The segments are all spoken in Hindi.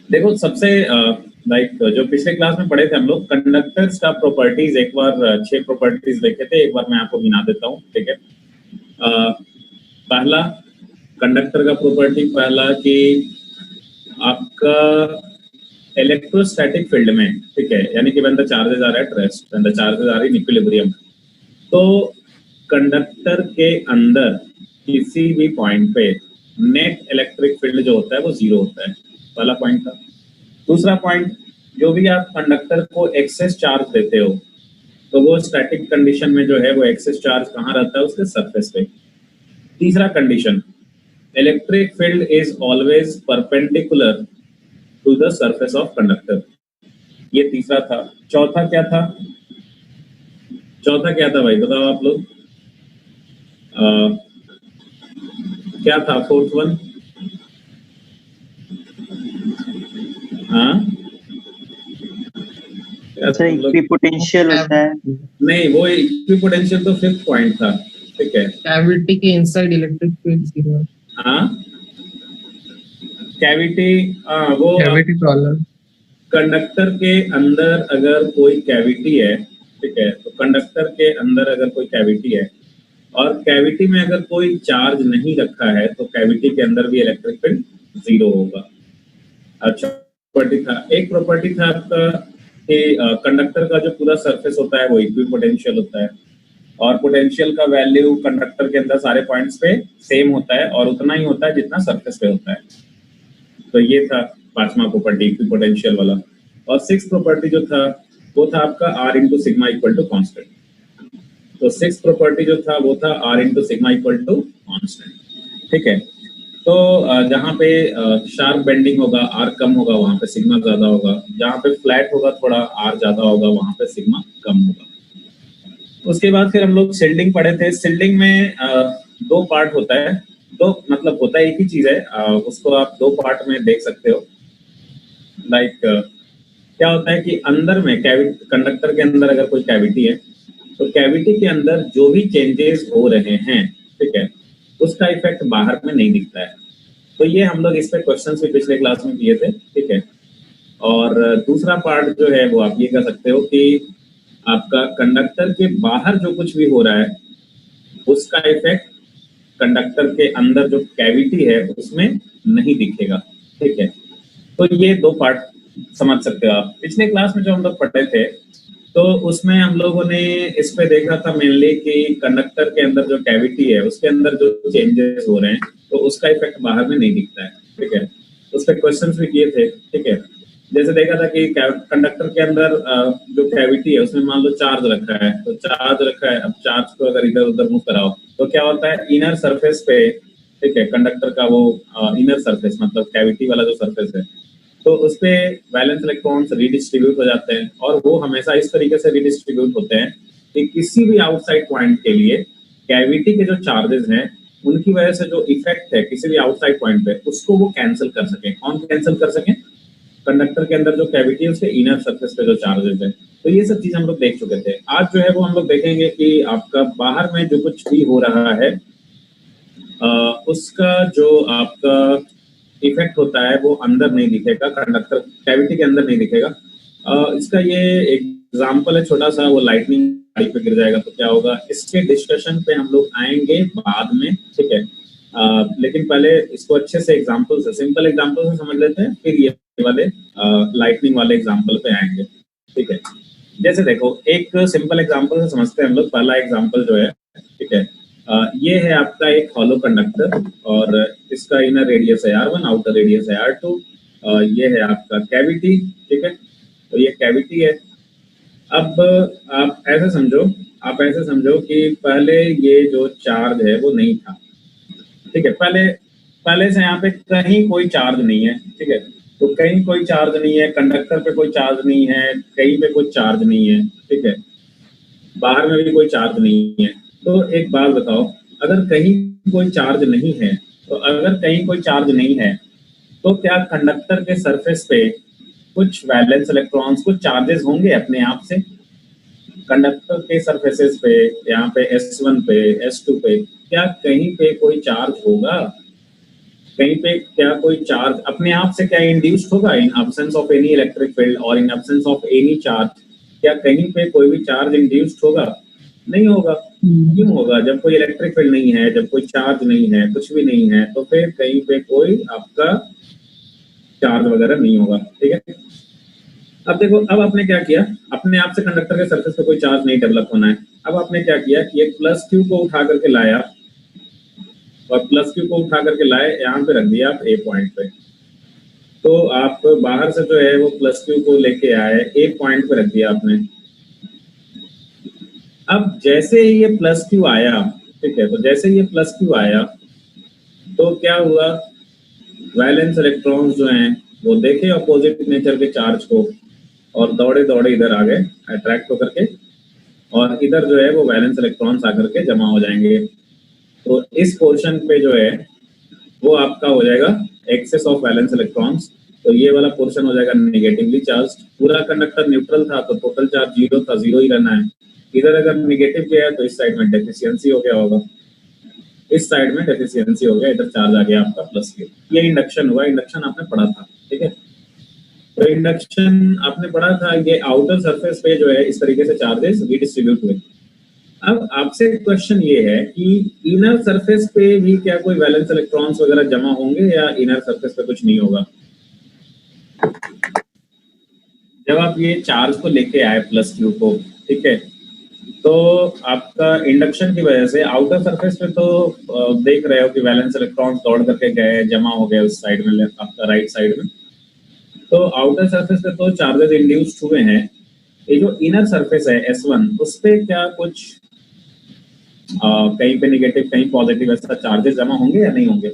देखो सबसे लाइक जो पिछले क्लास में पढ़े थे हम लोग कंडक्टर्स का प्रॉपर्टीज, एक बार 6 प्रॉपर्टीज देखे थे, एक बार मैं आपको गिना देता हूँ। ठीक है, पहला कंडक्टर का प्रॉपर्टी पहला कि आपका इलेक्ट्रोस्टैटिक फील्ड में, ठीक है, यानी कि when the charges are at rest, when the charges are in equilibrium, तो कंडक्टर के अंदर किसी भी पॉइंट पे नेट इलेक्ट्रिक फील्ड जो होता है वो जीरो होता है। पहला पॉइंट था। दूसरा पॉइंट, जो भी आप कंडक्टर को एक्सेस चार्ज देते हो तो वो स्टैटिक कंडीशन में जो है वो एक्सेस चार्ज कहाँ रहता है, उसके सरफेस पे। तीसरा condition, electric field is always perpendicular to the surface of conductor, ये तीसरा था। चौथा क्या था? चौथा क्या था भाई, बताओ आप लोग। क्या था फोर्थ वन? हाँ, अच्छा, इक्विपोटेंशियल होता है। नहीं, वो इक्विपोटेंशियल तो फिफ्थ पॉइंट था। ठीक है, कैविटी के इनसाइड इलेक्ट्रिक फील्ड जीरो है। हाँ, कैविटी, वो कैविटी प्रॉब्लम, कंडक्टर के अंदर अगर कोई कैविटी है, ठीक है, तो कंडक्टर के अंदर अगर कोई कैविटी है और कैविटी में अगर कोई चार्ज नहीं रखा है तो कैविटी के अंदर भी इलेक्ट्रिक फील्ड जीरो होगा। अच्छा, प्रॉपर्टी था, एक प्रॉपर्टी था आपका कि कंडक्टर का जो पूरा सरफेस होता है वो इक्विपोटेंशियल होता है और पोटेंशियल का वैल्यू कंडक्टर के अंदर सारे पॉइंट्स पे सेम होता है और उतना ही होता है जितना सरफेस पे होता है। तो ये था पांचवा प्रॉपर्टी, इक्विपोटेंशियल वाला। और सिक्स प्रॉपर्टी जो था वो था आपका R into sigma equal to constant. तो सिक्स प्रॉपर्टी जो था वो था R into sigma equal to constant. ठीक है, तो जहाँ पे शार्प बेंडिंग होगा आर कम होगा, वहां पे सिग्मा ज्यादा होगा। जहाँ पे फ्लैट होगा थोड़ा आर ज्यादा होगा, वहां पे सिग्मा कम होगा। उसके बाद फिर हम लोग शिल्डिंग पढ़े थे। शिल्डिंग में दो पार्ट होता है, दो मतलब होता है एक ही चीज है, उसको आप दो पार्ट में देख सकते हो। लाइक क्या होता है कि अंदर में कैविटी, कंडक्टर के अंदर अगर कोई कैविटी है तो कैविटी के अंदर जो भी चेंजेस हो रहे हैं, ठीक है, उसका इफेक्ट बाहर में नहीं दिखता है। तो ये हम लोग इस पे क्वेश्चन भी पिछले क्लास में किए थे। ठीक है, और दूसरा पार्ट जो है वो आप ये कह सकते हो कि आपका कंडक्टर के बाहर जो कुछ भी हो रहा है उसका इफेक्ट कंडक्टर के अंदर जो कैविटी है उसमें नहीं दिखेगा। ठीक है, तो ये दो पार्ट समझ सकते हो आप। पिछले क्लास में जो हम लोग पढ़े थे तो उसमें हम लोगों ने इस पे देखा था मेनली कि कंडक्टर के अंदर जो कैविटी है उसके अंदर जो चेंजेस हो रहे हैं तो उसका इफेक्ट बाहर में नहीं दिखता है। ठीक है, उस पर क्वेश्चन भी किए थे। ठीक है, जैसे देखा था कि कंडक्टर के अंदर जो कैविटी है उसमें मान लो चार्ज रखा है, तो चार्ज रखा है, अब चार्ज को अगर इधर उधर मूव कराओ तो क्या होता है, इनर सरफेस पे, ठीक है, कंडक्टर का वो इनर सरफेस मतलब कैविटी वाला जो सरफेस है तो उस पे वैलेंस इलेक्ट्रॉन्स रिडिस्ट्रीब्यूट हो जाते हैं और वो हमेशा इस तरीके से रिडिस्ट्रीब्यूट होते हैं कि किसी भी आउटसाइड पॉइंट के लिए कैविटी के जो चार्जेस हैं उनकी वजह से जो इफेक्ट है किसी भी आउटसाइड पॉइंट पे उसको वो कैंसिल कर सके। कौन कैंसिल कर सके? कंडक्टर के अंदर जो कैविटी है उसके इनर सरफेस पे जो चार्जेस है। तो ये सब चीज हम लोग देख चुके थे। आज जो है वो हम लोग देखेंगे कि आपका बाहर में जो कुछ भी हो रहा है उसका जो आपका इफेक्ट होता है वो अंदर नहीं दिखेगा, कंडक्टर कैविटी के अंदर नहीं दिखेगा। इसका ये एग्जांपल है छोटा सा, वो लाइटनिंग गाड़ी पे गिर जाएगा तो क्या होगा, इसके डिस्कशन पे हम लोग आएंगे बाद में। ठीक है, लेकिन पहले इसको अच्छे से एग्जांपल से, सिंपल एग्जांपल से समझ लेते हैं, फिर ये वाले लाइटनिंग वाले एग्जांपल पे आएंगे। ठीक है, जैसे देखो एक सिंपल एग्जांपल से समझते हैं हम लोग। पहला एग्जांपल जो है, ठीक है, ये है आपका एक हॉलो कंडक्टर और इसका इनर रेडियस है R1, आउटर रेडियस है R2। ये है आपका कैविटी। ठीक है, तो ये कैविटी है। अब आप ऐसे समझो, आप ऐसे समझो कि पहले ये जो चार्ज है वो नहीं था। ठीक है, पहले से यहाँ पे कहीं कोई चार्ज नहीं है। ठीक है, तो कहीं कोई चार्ज नहीं है, कंडक्टर पे कोई चार्ज नहीं है, कहीं पे कोई चार्ज नहीं है। ठीक है, बाहर में भी कोई चार्ज नहीं है। तो एक बात बताओ, अगर कहीं कोई चार्ज नहीं है तो अगर कहीं कोई चार्ज नहीं है तो क्या कंडक्टर के सरफेस पे कुछ वैलेंस इलेक्ट्रॉन्स, कुछ चार्जेस होंगे अपने आप से? कंडक्टर के सरफेसेस पे, यहाँ पे S1 पे, S2 पे, क्या कहीं पे कोई चार्ज होगा? कहीं पे क्या कोई चार्ज अपने आप से क्या इंड्यूस्ड होगा in absence of any electric field और in absence of any charge? क्या कहीं पे कोई भी चार्ज इंड्यूस्ड होगा? नहीं होगा। क्यों होगा? जब कोई इलेक्ट्रिक फील्ड नहीं है, जब कोई चार्ज नहीं है, कुछ भी नहीं है, तो फिर कहीं पे कोई आपका चार्ज वगैरह नहीं होगा। ठीक है, अब देखो, अब आपने क्या किया, अपने आप से कंडक्टर के सरफेस पे कोई चार्ज नहीं डेवलप होना है। अब आपने क्या किया कि एक प्लस क्यू को उठा करके लाया और प्लस क्यू को उठा करके लाए, यहाँ पे रख दिया आप ए पॉइंट पे। तो आप बाहर से जो है वो प्लस क्यू को लेके आए, ए पॉइंट पे रख दिया आपने। अब जैसे ही ये प्लस क्यू आया, ठीक है, तो जैसे ये प्लस क्यू आया तो क्या हुआ, वैलेंस इलेक्ट्रॉन्स जो हैं वो देखे अपोजिट नेचर के चार्ज को और दौड़े दौड़े इधर आ गए अट्रैक्ट होकर के, और इधर जो है वो वैलेंस इलेक्ट्रॉन्स आकर के जमा हो जाएंगे। तो इस पोर्शन पे जो है वो आपका हो जाएगा एक्सेस ऑफ वैलेंस इलेक्ट्रॉन्स। तो ये वाला पोर्शन हो जाएगा नेगेटिवली चार्ज। पूरा कंडक्टर न्यूट्रल था तो टोटल चार्ज जीरो था, जीरो ही रहना है। इधर अगर नेगेटिव गया है तो इस साइड में डेफिशिएंसी हो गया होगा, इस साइड में डेफिशिएंसी हो गया, इधर चार्ज आ गया आपका प्लस क्यू। ये इंडक्शन हुआ, इंडक्शन आपने पढ़ा था। ठीक है, तो इंडक्शन आपने पढ़ा था, ये आउटर सरफेस पे जो है इस तरीके से चार्जेस रिडिस्ट्रीब्यूट हुए। अब आपसे क्वेश्चन ये है कि इनर सरफेस पे भी क्या कोई वैलेंस इलेक्ट्रॉन्स वगैरह जमा होंगे या इनर सरफेस पे कुछ नहीं होगा? जब आप ये चार्ज को लेके आए प्लस क्यू को, ठीक है, तो आपका इंडक्शन की वजह से आउटर सरफेस पे तो देख रहे हो कि वैलेंस इलेक्ट्रॉन्स दौड़ करके गए, जमा हो गए उस साइड में, आपका राइट साइड में। तो आउटर सरफेस पे तो चार्जेस इंड्यूस्ड हुए हैं। ये जो इनर सरफेस है S1, उस पे क्या कुछ कहीं पे नेगेटिव कहीं पॉजिटिव ऐसा चार्जेस जमा होंगे या नहीं होंगे?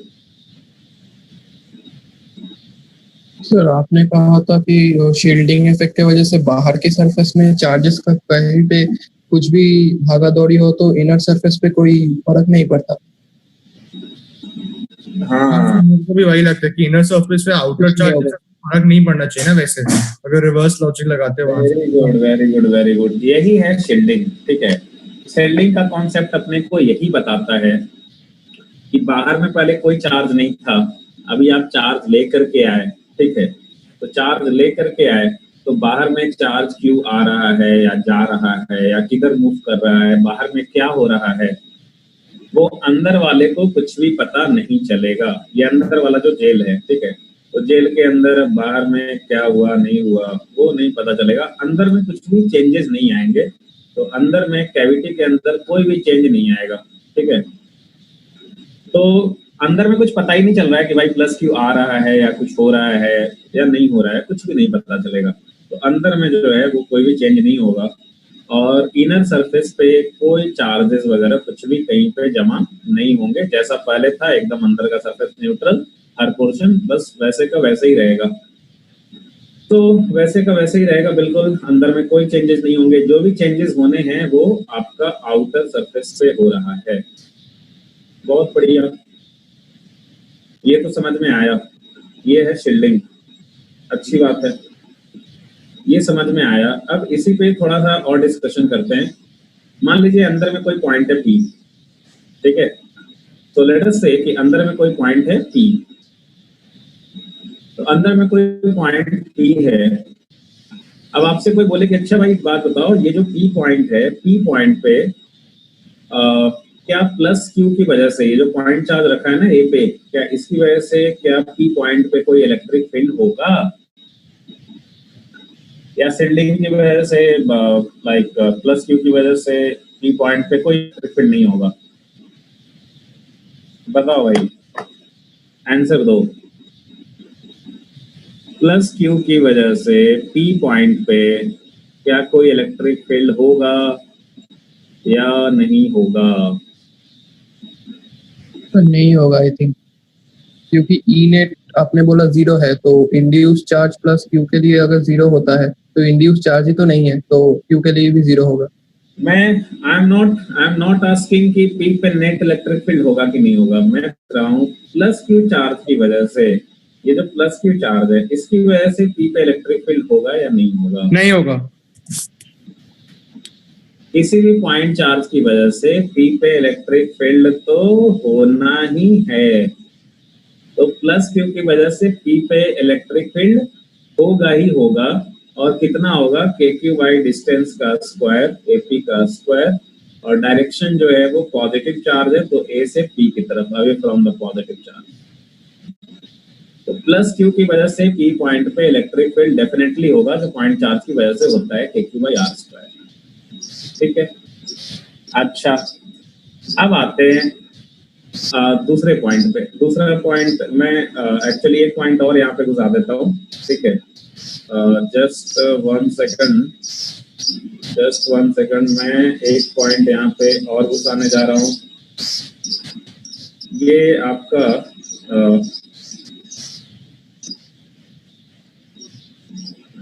सर आपने कहा था कि शील्डिंग इफेक्ट की वजह से बाहर के सरफेस में चार्जेस का कहीं पे कुछ भी भागा दौड़ी हो तो इनर सरफेस पे कोई फर्क नहीं पड़ता। हाँ, मुझको भी वही लगता है कि इनर सरफेस पे आउटर चार्ज फर्क नहीं पड़ना चाहिए ना वैसे, अगर रिवर्स लॉजिक लगाते हो। Very good, very good, very good. यही है शील्डिंग। ठीक है, शील्डिंग का कॉन्सेप्ट अपने को यही बताता है कि बाहर में पहले कोई चार्ज नहीं था, अभी आप चार्ज लेकर के आए। ठीक है, तो चार्ज लेकर के आए तो बाहर में चार्ज क्यों आ रहा है या जा रहा है या किधर मूव कर रहा है, बाहर में क्या हो रहा है, वो अंदर वाले को कुछ भी पता नहीं चलेगा। ये अंदर वाला जो जेल है, ठीक है, तो जेल के अंदर बाहर में क्या हुआ नहीं हुआ वो नहीं पता चलेगा, अंदर में कुछ भी चेंजेस नहीं आएंगे। तो अंदर में कैविटी के अंदर कोई भी चेंज नहीं आएगा। ठीक है, तो अंदर में कुछ पता ही नहीं चल रहा है कि भाई प्लस क्यू आ रहा है या कुछ हो रहा है या नहीं हो रहा है, कुछ भी नहीं पता चलेगा। तो अंदर में जो है वो कोई भी चेंज नहीं होगा और इनर सरफेस पे कोई चार्जेस वगैरह कुछ भी कहीं पे जमा नहीं होंगे। जैसा पहले था एकदम अंदर का सरफेस न्यूट्रल, हर पोर्शन बस वैसे का वैसे ही रहेगा। तो वैसे का वैसे ही रहेगा बिल्कुल, अंदर में कोई चेंजेस नहीं होंगे। जो भी चेंजेस होने हैं वो आपका आउटर सरफेस पे हो रहा है। बहुत बढ़िया, ये तो समझ में आया। ये है शील्डिंग, अच्छी बात है, ये समझ में आया। अब इसी पे थोड़ा सा और डिस्कशन करते हैं। मान लीजिए अंदर में कोई पॉइंट है P, ठीक है, तो लेट अस से कि अंदर में कोई पॉइंट है P। तो अंदर में कोई पॉइंट P है। अब आपसे कोई बोले कि अच्छा भाई एक बात बताओ, ये जो P पॉइंट है, P पॉइंट पे क्या प्लस क्यू की वजह से ये जो पॉइंट चार्ज रखा है ना ए पे, क्या इसकी वजह से क्या P पॉइंट पे कोई इलेक्ट्रिक फील्ड होगा या शील्डिंग की वजह से लाइक प्लस क्यू की वजह से P पॉइंट पे कोई इलेक्ट्रिक फील्ड नहीं होगा? बताओ भाई, आंसर दो। प्लस क्यू की वजह से P पॉइंट पे क्या कोई इलेक्ट्रिक फील्ड होगा या नहीं होगा? नहीं होगा आई थिंक, क्योंकि ई नेट आपने बोला जीरो है, तो इंड्यूस चार्ज प्लस क्यू के लिए अगर जीरो होता है तो इंड्यूस चार्ज ही तो नहीं है, तो क्यू के लिए भी जीरो होगा। आई एम नॉट आस्किंग कि P पे नेट इलेक्ट्रिक फील्ड होगा कि नहीं होगा। मैं कह रहा हूँ प्लस क्यू चार्ज की वजह से, ये जो प्लस क्यू चार्ज है इसकी वजह से P पे इलेक्ट्रिक फील्ड होगा या नहीं होगा? नहीं होगा। किसी भी पॉइंट चार्ज की वजह से P पे इलेक्ट्रिक फील्ड तो होना ही है। तो प्लस क्यू की वजह से P पे इलेक्ट्रिक फील्ड होगा ही होगा, और कितना होगा, KQ बाई डिस्टेंस का स्क्वायर AP का स्क्वायर, और डायरेक्शन जो है वो पॉजिटिव चार्ज है तो A से P की तरफ, away from the positive charge. तो प्लस क्यू की वजह से P पॉइंट पे इलेक्ट्रिक फील्ड डेफिनेटली होगा जो पॉइंट चार्ज की वजह से होता है KQ बाई R स्क्वायर। ठीक है, अच्छा अब आते हैं दूसरे पॉइंट पे। दूसरा पॉइंट मैं एक्चुअली एक पॉइंट और यहाँ पे घुसा देता हूँ, ठीक है, जस्ट वन सेकंड, मैं एक पॉइंट यहाँ पे और घुसाने जा रहा हूँ। ये आपका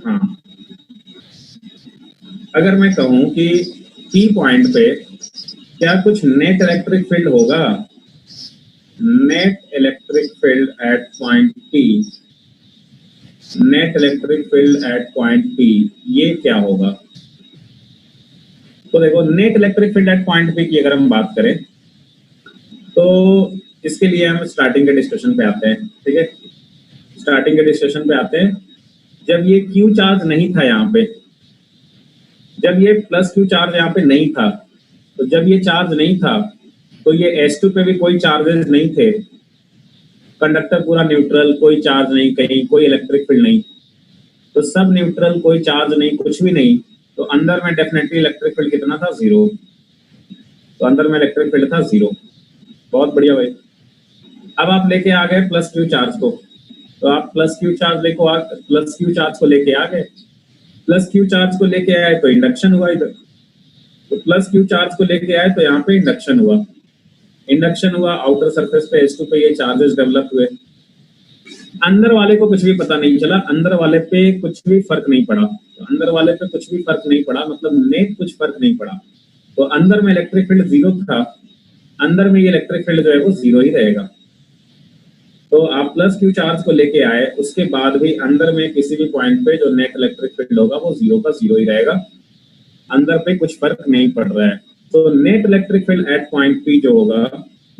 हाँ, अगर मैं कहूँ कि P पॉइंट पे क्या कुछ नेट इलेक्ट्रिक फील्ड होगा, net electric field at point P, net electric field at point P, ये क्या होगा? तो देखो, net electric field at point P की अगर हम बात करें तो इसके लिए हम स्टार्टिंग के डिस्कशन पे आते हैं। ठीक है, स्टार्टिंग के डिस्कशन पे आते हैं। जब ये Q चार्ज नहीं था यहाँ पे, जब ये प्लस Q चार्ज यहाँ पे नहीं था, तो जब ये चार्ज नहीं था तो ये S2 पे भी कोई चार्जेस नहीं थे, कंडक्टर पूरा न्यूट्रल, कोई चार्ज नहीं, कहीं कोई इलेक्ट्रिक फील्ड नहीं, तो सब न्यूट्रल, कोई चार्ज नहीं, कुछ भी नहीं, तो अंदर में डेफिनेटली इलेक्ट्रिक फील्ड कितना था, 0। तो अंदर में इलेक्ट्रिक फील्ड था 0। बहुत बढ़िया भाई। अब आप लेके आ गए प्लस Q चार्ज को, तो आप प्लस Q चार्ज को लेके आ गए, प्लस Q चार्ज को लेके आए तो इंडक्शन हुआ इधर, तो प्लस Q चार्ज को लेके आए तो यहाँ पे इंडक्शन हुआ, आउटर सरफेस पे S2 पे ये चार्जेस डेवलप हुए। अंदर वाले को कुछ भी पता नहीं चला, अंदर वाले पे कुछ भी फर्क नहीं पड़ा, तो अंदर वाले पे कुछ भी फर्क नहीं पड़ा मतलब नेट कुछ फर्क नहीं पड़ा, तो अंदर में इलेक्ट्रिक फील्ड 0 था, अंदर में ये इलेक्ट्रिक फील्ड जो है वो 0 ही रहेगा। तो आप प्लस Q चार्ज को लेके आए, उसके बाद भी अंदर में किसी भी पॉइंट पे जो नेट इलेक्ट्रिक फील्ड होगा वो 0 का 0 ही रहेगा, अंदर पे कुछ फर्क नहीं पड़ रहा है। तो net electric field at point P जो होगा,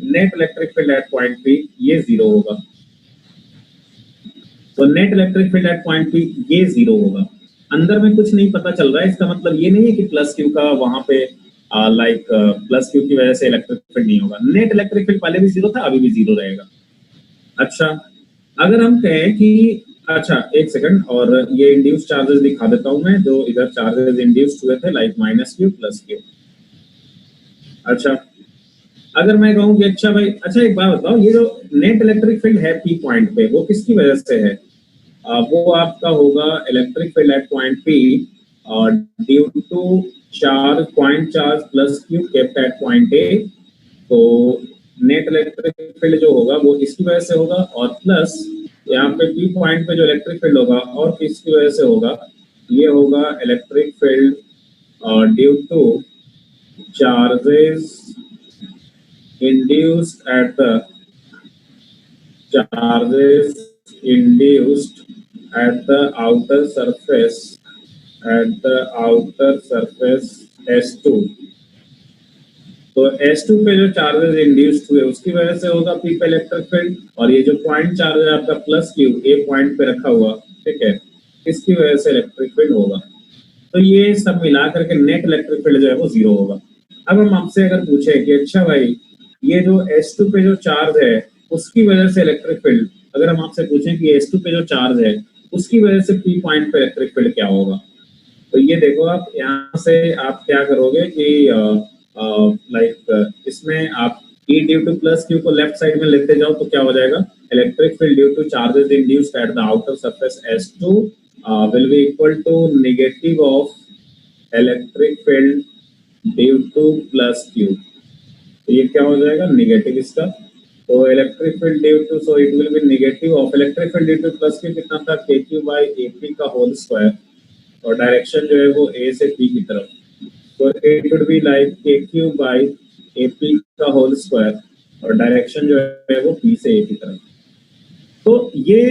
net electric field at point P ये 0 होगा। तो net electric field at point P ये 0 होगा, अंदर में कुछ नहीं पता चल रहा है। इसका मतलब ये नहीं है कि प्लस Q का वहां पे प्लस Q की वजह से इलेक्ट्रिक फील्ड नहीं होगा, नेट इलेक्ट्रिक फील्ड पहले भी 0 था, अभी भी 0 रहेगा। अच्छा, अगर हम कहें कि अच्छा एक सेकंड, और ये इंड्यूस चार्जेस दिखा देता हूं मैं, जो इधर चार्जेस इंड्यूस्ड हुए थे like minus Q plus Q। अच्छा, अगर मैं कहूं कि अच्छा भाई, अच्छा एक बात बताओ, ये जो नेट इलेक्ट्रिक फील्ड है P पॉइंट पे, वो किसकी वजह से है? वो आपका होगा electric field at point P due to charge, point charge plus Q kept at point A। तो नेट इलेक्ट्रिक फील्ड जो होगा वो इसकी वजह से होगा, और प्लस यहाँ पे P पॉइंट पे जो इलेक्ट्रिक फील्ड होगा और किसकी वजह से होगा, ये होगा electric field due to charges induced at the outer surface S2। तो S2 पे जो चार्जेस इंड्यूस्ड हुए उसकी वजह से होगा P पे इलेक्ट्रिक फील्ड, और ये जो पॉइंट चार्ज है आपका प्लस Q A पॉइंट पे रखा हुआ, ठीक है, इसकी वजह से इलेक्ट्रिक फील्ड होगा। तो ये सब मिला करके नेट इलेक्ट्रिक फील्ड जो है वो 0 होगा। अब हम आपसे अगर पूछे कि अच्छा भाई, ये जो S2 पे जो चार्ज है उसकी वजह से इलेक्ट्रिक फील्ड, अगर हम आपसे पूछें कि S2 पे जो चार्ज है उसकी वजह से P पॉइंट पे इलेक्ट्रिक फील्ड क्या होगा, तो ये देखो, आप यहाँ से आप क्या करोगे कि इसमें आप E due to plus Q को लेफ्ट साइड में लेते जाओ तो क्या हो जाएगा, electric field due to charges induced at the outer surface S2 will be equal to negative of electric field due to plus Q। तो ये क्या हो जाएगा, नेगेटिव इसका। तो electric field due to, so it will be negative of electric field due to plus Q कितना था, KQ बाई AP का होल स्क्वायर, और डायरेक्शन जो है वो A से P की तरफ, तो it would be like KQ by AP का होल स्क्वायर, और डायरेक्शन जो है वो P से A की तरफ। तो ये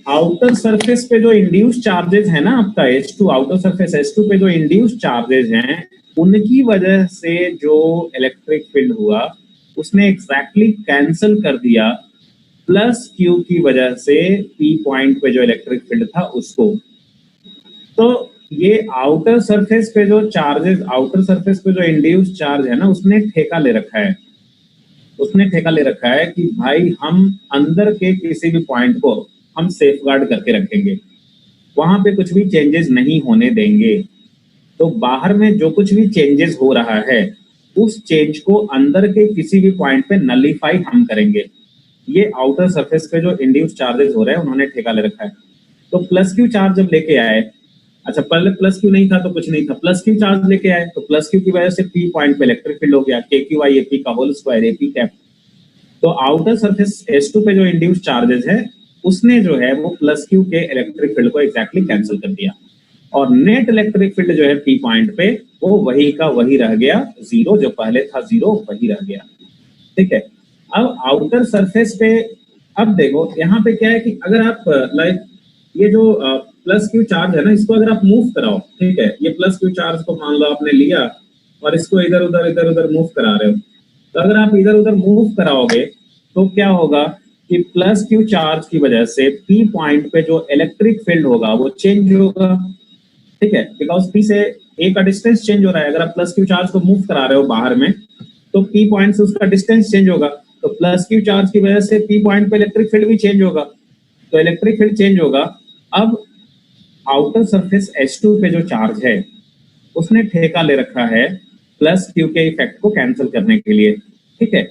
आउटर सरफेस पे जो इंड्यूस चार्जेस है ना आपका S2, आउटर सरफेस S2 पे जो इंड्यूस चार्जेस हैं उनकी वजह से जो इलेक्ट्रिक फील्ड हुआ उसने एग्जैक्टली कैंसिल कर दिया प्लस क्यू की वजह से पी पॉइंट पे जो इलेक्ट्रिक फील्ड था उसको। तो ये आउटर सरफेस पे जो चार्जेस, आउटर सरफेस पे जो इंड्यूस चार्ज है ना, उसने ठेका ले रखा है, उसने ठेका ले रखा है कि भाई हम अंदर के किसी भी पॉइंट को हम सेफ गार्ड करके रखेंगे, वहां पे कुछ भी चेंजेस नहीं होने देंगे। तो बाहर में जो कुछ भी चेंजेस हो रहा है उस चेंज को अंदर के किसी भी पॉइंट पे नलीफाई हम करेंगे। ये आउटर सरफेस पे जो इंड्यूस चार्जेस हो रहे हैं उन्होंने ठेका ले रखा है। तो प्लस क्यू चार्ज जब लेके आए, अच्छा पहले प्लस क्यू नहीं था तो कुछ नहीं था, प्लस क्यू चार्ज लेके आए तो प्लस क्यू की वजह से पी पॉइंट पे इलेक्ट्रिक फील्ड हो गया, के क्यू आई एपी का होल स्क्वायर एपी कैप। तो आउटर सरफेस S2 पे जो इंड्यूस चार्जेस है उसने जो है वो प्लस क्यू के इलेक्ट्रिक फील्ड को एग्जैक्टली कैंसिल कर दिया, और नेट इलेक्ट्रिक फील्ड जो है पी पॉइंट पे वो वही का वही रह गया, जीरो जो पहले था जीरो वही रह गया। ठीक है, अब आउटर सरफेस पे अब देखो यहाँ पे क्या है कि अगर आप लाइक ये जो प्लस क्यू चार्ज है ना, इसको अगर आप मूव कराओ, ठीक है, ये प्लस क्यू चार्ज को मान लो आपने लिया और इसको इधर उधर मूव करा रहे हो, तो अगर आप इधर उधर मूव कराओगे तो क्या होगा कि प्लस क्यू चार्ज की वजह से पी पॉइंट पे जो इलेक्ट्रिक फील्ड होगा वो चेंज होगा। ठीक है, बिकॉज पी से ए का डिस्टेंस चेंज हो रहा है। अगर आप प्लस क्यू चार्ज को मूव करा रहे हो बाहर में तो पी पॉइंट से उसका डिस्टेंस चेंज होगा, तो प्लस क्यू चार्ज की वजह से पी पॉइंट पे इलेक्ट्रिक फील्ड भी चेंज होगा, तो इलेक्ट्रिक फील्ड चेंज होगा। अब आउटर सरफेस H2 पे जो चार्ज है उसने ठेका ले रखा है प्लस क्यू के इफेक्ट को कैंसिल करने के लिए। ठीक है,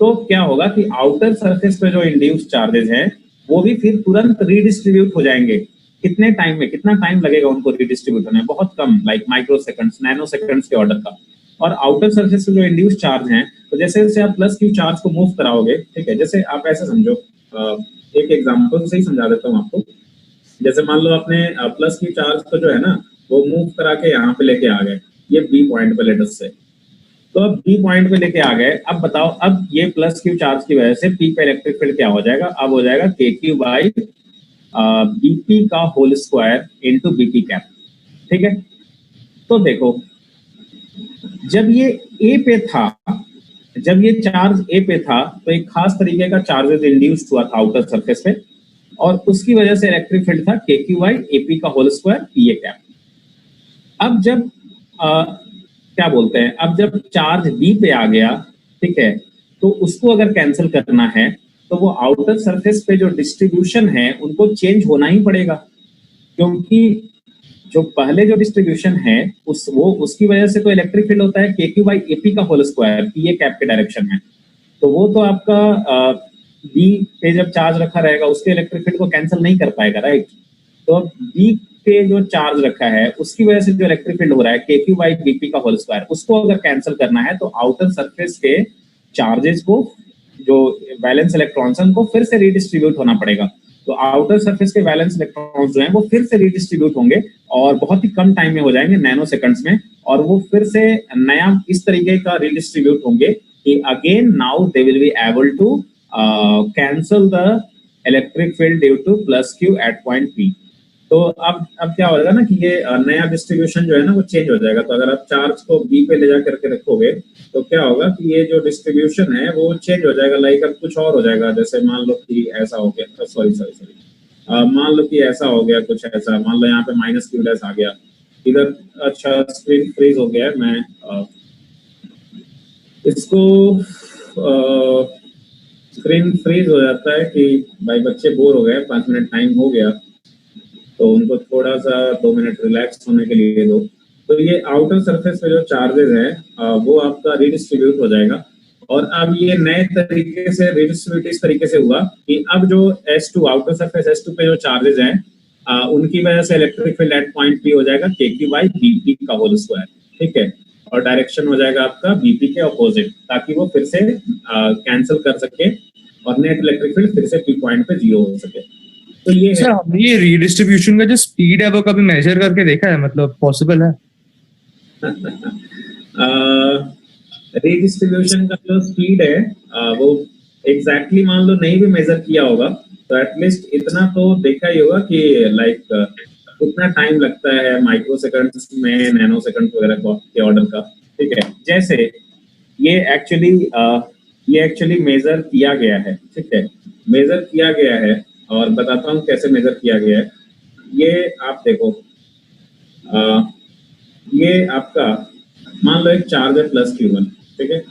तो क्या होगा कि आउटर सरफेस पे जो इंड्यूस चार्जेस हैं वो भी फिर तुरंत रीडिस्ट्रीब्यूट हो जाएंगे। कितने टाइम में, कितना टाइम लगेगा उनको रीडिस्ट्रीब्यूट होने में? बहुत कम, like micro seconds, nano seconds के ऑर्डर का। और आउटर सरफेस पे जो इंड्यूस चार्ज हैं, तो जैसे जैसे आप प्लस क्यू चार्ज को मूव कराओगे, ठीक है, जैसे आप ऐसे समझो, एक एग्जांपल से ही समझा देता हूँ आपको। जैसे मान लो आपने प्लस क्यू चार्ज को जो है ना वो मूव करा के यहाँ पे लेके आ गए, ये बी पॉइंट पे लेटस से, तो अब बी पॉइंट पे लेके आ गए। अब बताओ, अब ये प्लस क्यू चार्ज की वजह से पी पे इलेक्ट्रिक फील्ड क्या हो जाएगा? अब हो जाएगा के क्यू बाई बीपी का whole square into BP cap. ठीक है, तो देखो जब ये ए पे था, जब ये चार्ज ए पे था तो एक खास तरीके का चार्जेस इंड्यूस्ड हुआ था आउटर सरफेस पे, और उसकी वजह से इलेक्ट्रिक फील्ड था के क्यू बाई एपी का whole square P A cap. अब जब क्या बोलते हैं, अब जब चार्ज बी पे आ गया, ठीक है, तो उसको अगर कैंसिल करना है तो वो आउटर सरफेस पे जो डिस्ट्रीब्यूशन है उनको चेंज होना ही पड़ेगा, क्योंकि जो पहले जो डिस्ट्रीब्यूशन है उसकी वजह से तो इलेक्ट्रिक फील्ड होता है के क्यू बाई एपी का whole square P A cap के डायरेक्शन में, तो वो तो आपका बी पे जब चार्ज रखा रहेगा उसके इलेक्ट्रिक फील्ड को कैंसिल नहीं कर पाएगा, राइट। तो अब बी पे जो चार्ज रखा है उसकी वजह से जो इलेक्ट्रिक फील्ड हो रहा है के क्यू बाई बीपी का होल स्क्वायर, उसको अगर कैंसिल करना है तो आउटर सरफेस के चार्जेस को, जो वैलेंस इलेक्ट्रॉन्स हैं, उनको फिर से रीडिस्ट्रीब्यूट होना पड़ेगा। तो आउटर सरफेस के वैलेंस इलेक्ट्रॉन्स जो हैं वो फिर से रीडिस्ट्रीब्यूट होंगे और बहुत ही कम टाइम में हो जाएंगे, नैनो सेकंड्स में, और वो फिर से नया इस तरीके का रीडिस्ट्रीब्यूट होंगे कि again now they will be able to cancel the electric field due to plus Q at point P. तो अब क्या हो जाएगा ना कि ये नया डिस्ट्रीब्यूशन जो है ना वो चेंज हो जाएगा। तो अगर आप चार्ज को बी पे ले जा करके रखोगे तो क्या होगा कि ये जो डिस्ट्रीब्यूशन है वो चेंज हो जाएगा, लाइक अब कुछ और हो जाएगा। जैसे मान लो कि ऐसा हो गया, सॉरी मान लो कि ऐसा हो गया, कुछ ऐसा, मान लो यहाँ पे माइनस क्यू डैश आ गया इधर, अच्छा स्क्रीन फ्रीज हो गया है, मैं इसको स्क्रीन फ्रीज हो जाता है कि भाई बच्चे बोर हो गए, 5 मिनट टाइम हो गया तो उनको थोड़ा सा 2 मिनट रिलैक्स होने के लिए दो। तो ये आउटर सरफेस पे जो चार्जेस है वो आपका रीडिस्ट्रीब्यूट हो जाएगा, और अब ये नए तरीके से रीडिस्ट्रीब्यूट इस तरीके से हुआ कि अब जो S2 आउटर सरफेस S2 पे जो चार्जेस हैं उनकी वजह से electric field at point P हो जाएगा के क्यू बाई बीपी का होल स्क्वायर। ठीक है, और डायरेक्शन हो जाएगा आपका बीपी के अपोजिट, ताकि वो फिर से कैंसिल कर सके और नेट इलेक्ट्रिक फील्ड फिर से पी पॉइंट पे 0 हो सके। तो ये सर हमने ये रीडिस्ट्रीब्यूशन का जो स्पीड है वो कभी मेजर करके देखा है, मतलब पॉसिबल है? रीडिस्ट्रीब्यूशन का जो स्पीड है वो एग्जैक्टली मान लो नहीं भी मेजर किया होगा तो एटलीस्ट इतना तो देखा ही होगा कि लाइक कितना टाइम लगता है माइक्रो सेकंड्स में, नैनो सेकंड वगैरह के ऑर्डर का। ठीक है, जैसे ये एक्चुअली मेजर किया गया है, ठीक है, मेजर किया गया है, और बताता हूँ कैसे मेजर किया गया है। ये आप देखो, ये आपका मान लो एक चार्ज है प्लस Q1, ठीक है,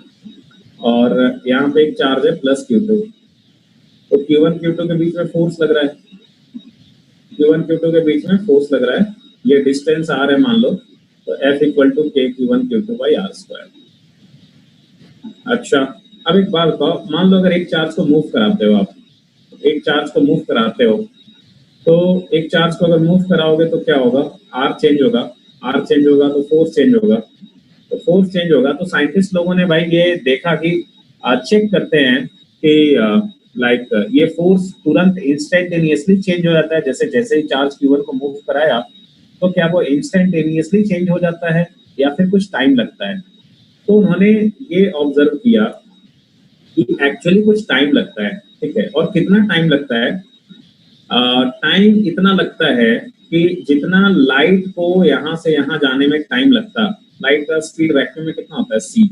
और यहाँ पे एक चार्ज है प्लस Q2। तो Q1 Q2 के बीच में फोर्स लग रहा है, Q1 Q2 के बीच में फोर्स लग रहा है, ये डिस्टेंस R है मान लो, तो F equal to K Q1 Q2 by R square. अच्छा, अब एक बात बताओ, मान लो अगर एक चार्ज को मूव कराते हो, आप एक चार्ज को मूव कराते हो, तो एक चार्ज को अगर मूव कराओगे तो क्या होगा, R चेंज होगा, R चेंज होगा तो फोर्स चेंज होगा, तो फोर्स चेंज होगा। तो साइंटिस्ट लोगों ने भाई ये देखा कि चेक करते हैं कि लाइक ये फोर्स तुरंत इंस्टेंटेनियसली चेंज हो जाता है, जैसे जैसे ही चार्ज Q1 को मूव कराया तो क्या वो इंस्टेंटेनियसली चेंज हो जाता है या फिर कुछ टाइम लगता है। तो उन्होंने ये ऑब्जर्व किया कि एक्चुअली कुछ टाइम लगता है, ठीक है। और कितना टाइम लगता है, टाइम इतना लगता है कि जितना लाइट को यहाँ से यहाँ जाने में टाइम लगता, लाइट का स्पीड वैक्यूम में कितना होता है c,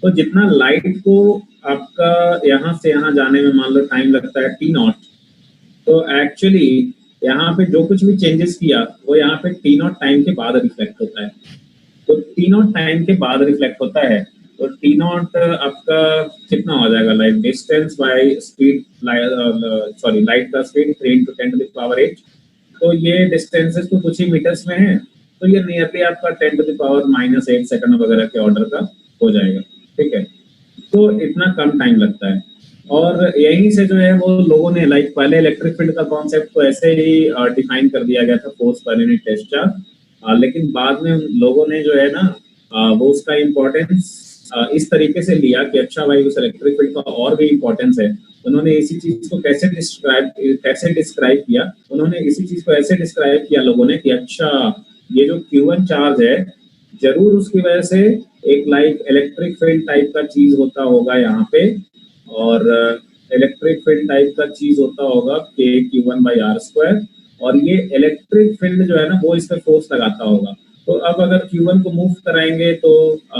तो जितना लाइट को आपका यहाँ से यहाँ जाने में मान लो टाइम लगता है t0, तो एक्चुअली यहाँ पे जो कुछ भी चेंजेस किया वो यहाँ पे t0 टाइम के बाद रिफ्लेक्ट होता है। तो t0 टाइम के बाद रिफ्लेक्ट होता है, तो t0 आपका कितना हो जाएगा, like distance by speed, sorry light का स्पीड 3 × 10⁸, तो ये डिस्टेंसेस तो कुछ ही मीटर्स में है, तो ये नियरली आपका 10⁻⁻8 सेकंड वगैरह के ऑर्डर का हो जाएगा, ठीक है। तो इतना कम टाइम लगता है, और यहीं से जो है वो लोगों ने लाइक पहले इलेक्ट्रिक फील्ड का कॉन्सेप्ट तो ऐसे ही डिफाइन कर दिया गया था, force per unit test charge, लेकिन बाद में लोगों ने जो है ना वो उसका इम्पोर्टेंस इस तरीके से लिया कि अच्छा भाई उस इलेक्ट्रिक फील्ड का और भी इम्पोर्टेंस है। उन्होंने इसी चीज को कैसे डिस्क्राइब किया, उन्होंने इसी चीज को ऐसे डिस्क्राइब किया लोगों ने कि अच्छा ये जो Q1 चार्ज है जरूर उसकी वजह से एक लाइक इलेक्ट्रिक फील्ड टाइप का चीज होता होगा यहाँ पे, और इलेक्ट्रिक फील्ड टाइप का चीज होता होगा K Q1 by R square, और ये इलेक्ट्रिक फील्ड जो है ना वो इस पे फोर्स लगाता होगा। तो अब अगर Q1 को मूव कराएंगे तो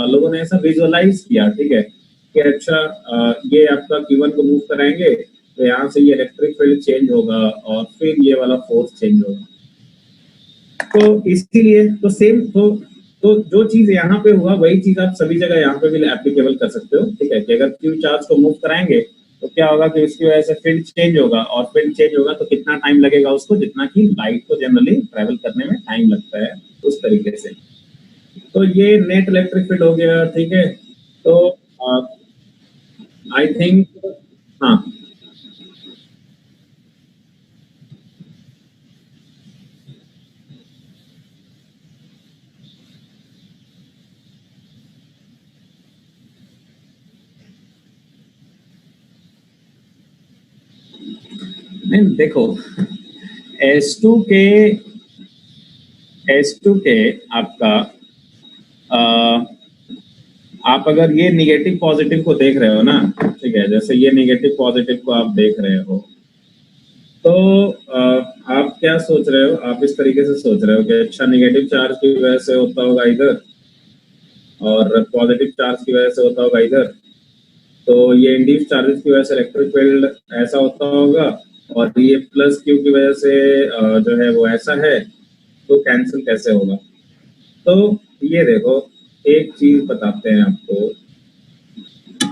लोगों ने ऐसा विजुअलाइज किया, ठीक है, कि अच्छा ये आपका Q1 को मूव कराएंगे तो यहाँ से ये इलेक्ट्रिक फील्ड चेंज होगा और फिर ये वाला फोर्स चेंज होगा। तो इसीलिए तो सेम तो जो चीज यहाँ पे हुआ वही चीज आप सभी जगह यहाँ पे भी एप्लीकेबल कर सकते हो, ठीक है, कि अगर Q चार्ज को मूव कराएंगे तो क्या होगा कि उसकी वजह से फील्ड चेंज होगा, और फील्ड चेंज होगा तो कितना टाइम लगेगा उसको, जितना कि लाइट को जनरली ट्रैवल करने में टाइम लगता है, उस तरीके से। तो ये नेट इलेक्ट्रिक फील्ड हो गया, ठीक है। तो आई थिंक हाँ नहीं देखो, S2 के आपका आप अगर ये निगेटिव पॉजिटिव को देख रहे हो ना, ठीक है, जैसे ये निगेटिव पॉजिटिव को आप देख रहे हो, तो आप क्या सोच रहे हो, आप इस तरीके से सोच रहे हो कि अच्छा निगेटिव चार्ज की वजह से होता होगा इधर और पॉजिटिव चार्ज की वजह से होता होगा इधर, तो ये इंड्यूस चार्जेस की वजह से इलेक्ट्रिक फील्ड ऐसा होता होगा, और ये प्लस Q की वजह से जो है वो ऐसा है, तो कैंसिल कैसे होगा। तो ये देखो एक चीज बताते हैं आपको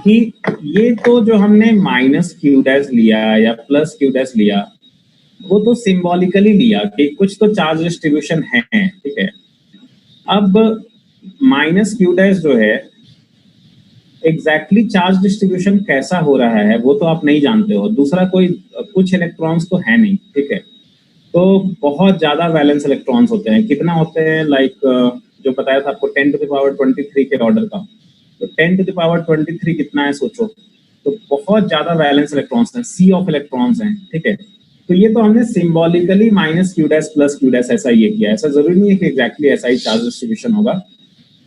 कि ये तो जो हमने -Q' लिया या +Q' लिया वो तो सिंबॉलिकली लिया कि कुछ तो चार्ज डिस्ट्रीब्यूशन है, ठीक है। अब -Q' जो है एग्जैक्टली चार्ज डिस्ट्रीब्यूशन कैसा हो रहा है वो तो आप नहीं जानते हो, दूसरा कोई कुछ इलेक्ट्रॉन्स तो है नहीं, ठीक है। तो बहुत ज्यादा वैलेंस इलेक्ट्रॉन्स होते हैं, कितना होते हैं, लाइक जो बताया था आपको 10⁻23 के ऑर्डर का, तो 10⁻23 कितना है सोचो, तो बहुत ज्यादा वैलेंस इलेक्ट्रॉन्स हैं, सी ऑफ इलेक्ट्रॉन्स हैं, ठीक है। तो ये तो हमने सिंबॉलिकली -Q' +Q' ऐसा ये किया, ऐसा जरूरी नहीं है कि एग्जैक्टली ऐसा ही चार्ज डिस्ट्रीब्यूशन होगा।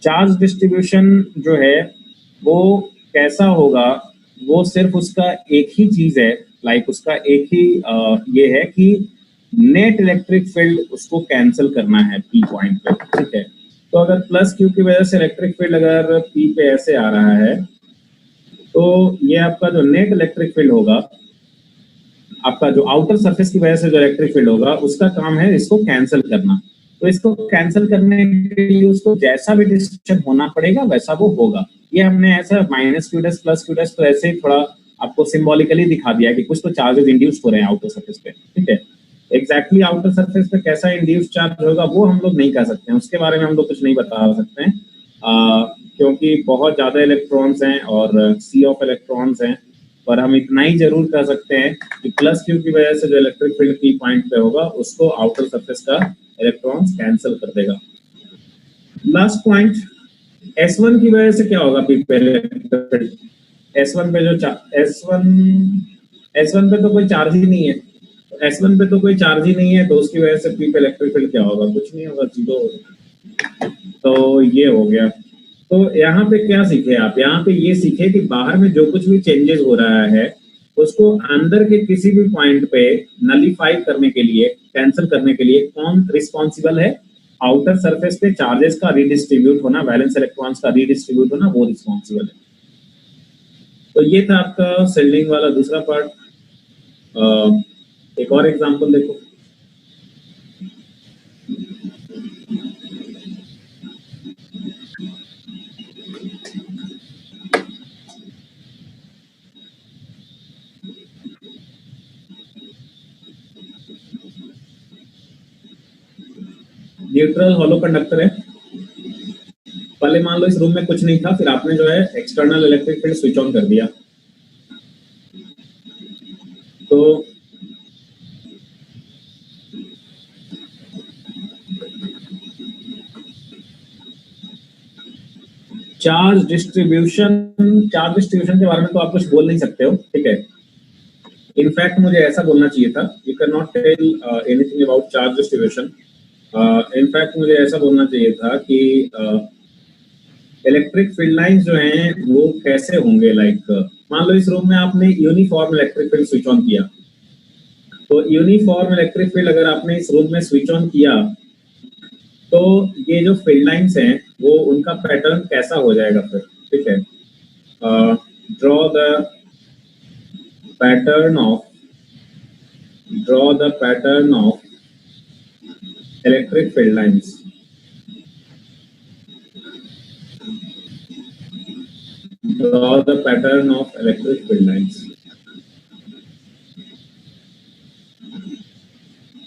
चार्ज डिस्ट्रीब्यूशन जो है वो कैसा होगा, वो सिर्फ उसका एक ही चीज है, लाइक उसका एक ही ये है कि नेट इलेक्ट्रिक फील्ड उसको कैंसिल करना है P पॉइंट पे, ठीक है। तो अगर +Q की वजह से इलेक्ट्रिक फील्ड अगर P पे ऐसे आ रहा है, तो ये आपका जो नेट इलेक्ट्रिक फील्ड होगा आपका जो आउटर सरफेस की वजह से जो इलेक्ट्रिक फील्ड होगा उसका काम है इसको कैंसिल करना। तो इसको कैंसिल करने के लिए उसको जैसा भी डिस्ट्रीब्यूशन होना पड़ेगा वैसा वो होगा। ये हमने ऐसा minus Q dash plus Q dash तो ऐसे ही थोड़ा आपको सिंबॉलिकली दिखा दिया कि कुछ तो चार्जेस इंड्यूस हो रहे हैं आउटर सरफेस पे, ठीक है। एग्जैक्टली आउटर सरफेस पे कैसा इंड्यूस चार्ज होगा वो हम लोग नहीं कह सकते हैं, उसके बारे में हम लोग कुछ नहीं बता सकते हैं क्योंकि बहुत ज्यादा इलेक्ट्रॉन्स हैं और सी ऑफ इलेक्ट्रॉन्स हैं। पर हम इतना ही जरूर कह सकते हैं कि प्लस क्यू की वजह से जो इलेक्ट्रिक फील्ड पी पॉइंट पे होगा उसको आउटर सरफेस का इलेक्ट्रॉन्स कैंसिल कर देगा। लास्ट पॉइंट, S1 की वजह से क्या होगा पी पे इलेक्ट्रिक फील्ड? S1 पे जो S1 पे तो कोई चार्ज ही नहीं है, S1 पे तो कोई चार्ज ही नहीं है तो उसकी वजह से पी पे इलेक्ट्रिक फील्ड क्या होगा? कुछ नहीं होगा, जीरो होगा। तो ये हो गया। तो यहाँ पे क्या सीखे आप? यहाँ पे ये सीखे कि बाहर में जो कुछ भी चेंजेस हो रहा है उसको अंदर के किसी भी पॉइंट पे नलीफाई करने के लिए, कैंसिल करने के लिए कौन रिस्पॉन्सिबल है? आउटर सरफेस पे चार्जेस का रीडिस्ट्रीब्यूट होना, वैलेंस इलेक्ट्रॉन्स का रीडिस्ट्रीब्यूट होना, वो रिस्पॉन्सिबल है। तो ये था आपका शील्डिंग वाला दूसरा पार्ट। एक और एग्जांपल देखो। न्यूट्रल हॉलो कंडक्टर है। पहले मान लो इस रूम में कुछ नहीं था, फिर आपने जो है external electric field switch on कर दिया। तो चार्ज डिस्ट्रीब्यूशन के बारे में तो आप कुछ बोल नहीं सकते हो, ठीक है। इनफैक्ट मुझे ऐसा बोलना चाहिए था, you can not tell anything about charge distribution. In fact मुझे ऐसा बोलना चाहिए था कि इलेक्ट्रिक फील्ड लाइंस जो हैं वो कैसे होंगे। लाइक मान लो इस रूम में आपने uniform electric field switch on किया, तो यूनिफॉर्म इलेक्ट्रिक फील्ड अगर आपने इस रूम में स्विच ऑन किया तो ये जो फील्ड लाइंस हैं वो उनका पैटर्न कैसा हो जाएगा फिर, ठीक है। Draw the pattern of electric field lines. Draw the pattern of electric field lines.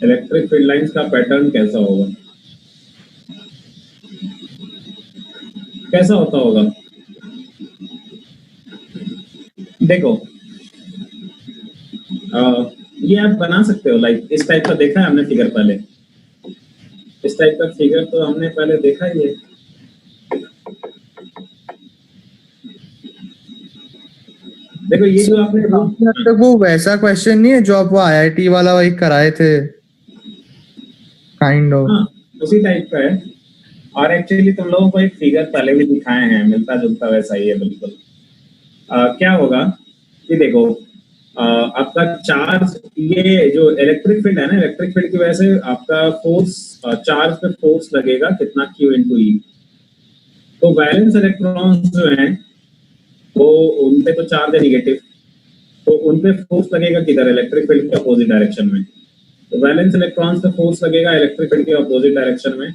Electric field lines का पैटर्न कैसा होगा? कैसा होता होगा? देखो ये आप बना सकते हो। लाइक इस टाइप का देखा है हमने फिगर पहले, इस टाइप का फिगर तो हमने पहले देखा ही है। देखो ये जो आपने वो वैसा क्वेश्चन नहीं है जो आप वो IIT वाला वही कराए थे, काइंड ऑफ। हाँ, उसी टाइप का है। और एक्चुअली तुम लोगों को एक फिगर पहले भी दिखाए हैं, मिलता जुलता वैसा ही है बिल्कुल। क्या होगा कि देखो आपका चार्ज, ये जो इलेक्ट्रिक फील्ड है ना, इलेक्ट्रिक फील्ड की वजह से आपका फोर्स, चार्ज पे फोर्स लगेगा कितना, Q into E। तो वैलेंस इलेक्ट्रॉन्स जो हैं वो उन पे तो चार्ज है निगेटिव, तो उन पे फोर्स लगेगा किधर? इलेक्ट्रिक फील्ड के अपोजिट डायरेक्शन में। तो वैलेंस इलेक्ट्रॉन्स पे फोर्स लगेगा इलेक्ट्रिक फील्ड के अपोजिट डायरेक्शन में।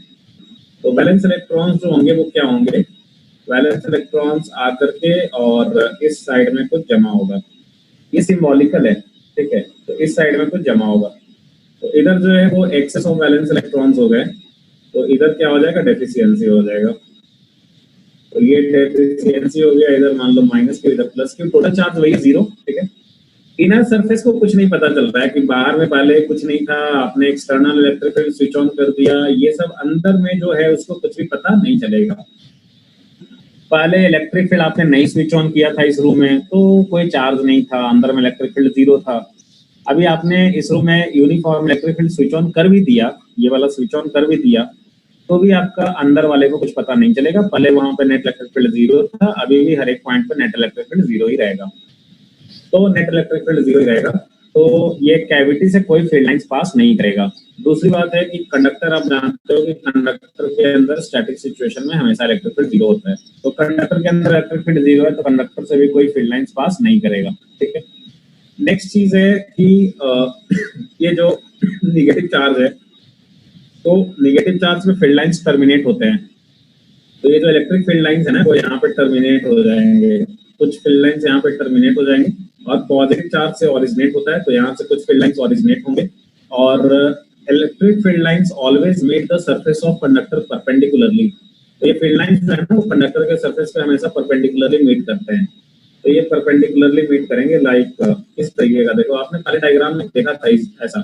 तो वैलेंस इलेक्ट्रॉन्स जो होंगे वो क्या होंगे? वैलेंस इलेक्ट्रॉन्स आकर के और इस साइड में कुछ जमा होगा। ये सिंबॉलिकल है, ठीक है। तो इस साइड में कुछ जमा होगा, तो इधर जो है वो एक्सेस ऑफ वैलेंस इलेक्ट्रॉन्स हो गए, तो इधर क्या हो जाएगा? डेफिशिएंसी हो जाएगा। तो ये डेफिशिएंसी हो गया, इधर मान लो माइनस Q, इधर प्लस Q, टोटल चार्ज वही 0, ठीक है। इनर सरफेस को कुछ नहीं पता चल रहा है कि बाहर में पहले कुछ नहीं था, आपने external electric field switch on कर दिया, ये सब अंदर में जो है उसको कुछ भी पता नहीं चलेगा। पहले इलेक्ट्रिक फील्ड आपने नहीं स्विच ऑन किया था इस रूम में तो कोई चार्ज नहीं था, अंदर में इलेक्ट्रिक फील्ड 0 था। अभी आपने इस रूम में uniform electric field switch on कर भी दिया, ये वाला स्विच ऑन कर भी दिया, तो भी आपका अंदर वाले को कुछ पता नहीं चलेगा। पहले वहां पे नेट इलेक्ट्रिक फील्ड 0 था, अभी भी हर एक पॉइंट पे नेट इलेक्ट्रिक फील्ड 0 ही रहेगा। तो नेट इलेक्ट्रिक फील्ड 0 ही रहेगा, तो ये कैविटी से कोई फील्ड लाइंस पास नहीं करेगा। दूसरी बात है कि कंडक्टर, आप जानते हो कि कंडक्टर के अंदर स्टैटिक सिचुएशन में हमेशा इलेक्ट्रिक फील्ड 0 होता है। तो कंडक्टर के अंदर इलेक्ट्रिक फील्ड 0 है तो कंडक्टर से भी कोई फील्ड लाइंस पास नहीं करेगा, ठीक है। नेक्स्ट चीज है कि ये जो निगेटिव चार्ज है, तो निगेटिव चार्ज में फील्ड लाइंस टर्मिनेट होते हैं। तो ये जो इलेक्ट्रिक फील्ड लाइंस है ना, वो यहाँ पे टर्मिनेट हो जाएंगे, कुछ फील्ड लाइंस यहाँ पे टर्मिनेट हो जाएंगे, और पॉजिटिव चार्ज से ओरिजिनेट होता है, तो यहाँ से कुछ फील्ड लाइंस ओरिजिनेट होंगे। और electric field lines always meet the surface of conductor perpendicularly. तो ये फील्ड लाइंस जो है ना, वो कंडक्टर के सरफेस पे हमेशा परपेंडिकुलरली मीट करते हैं। तो ये परपेंडिकुलरली मीट करेंगे लाइक इस तरीके का। देखो आपने पहले डायग्राम में देखा था ऐसा,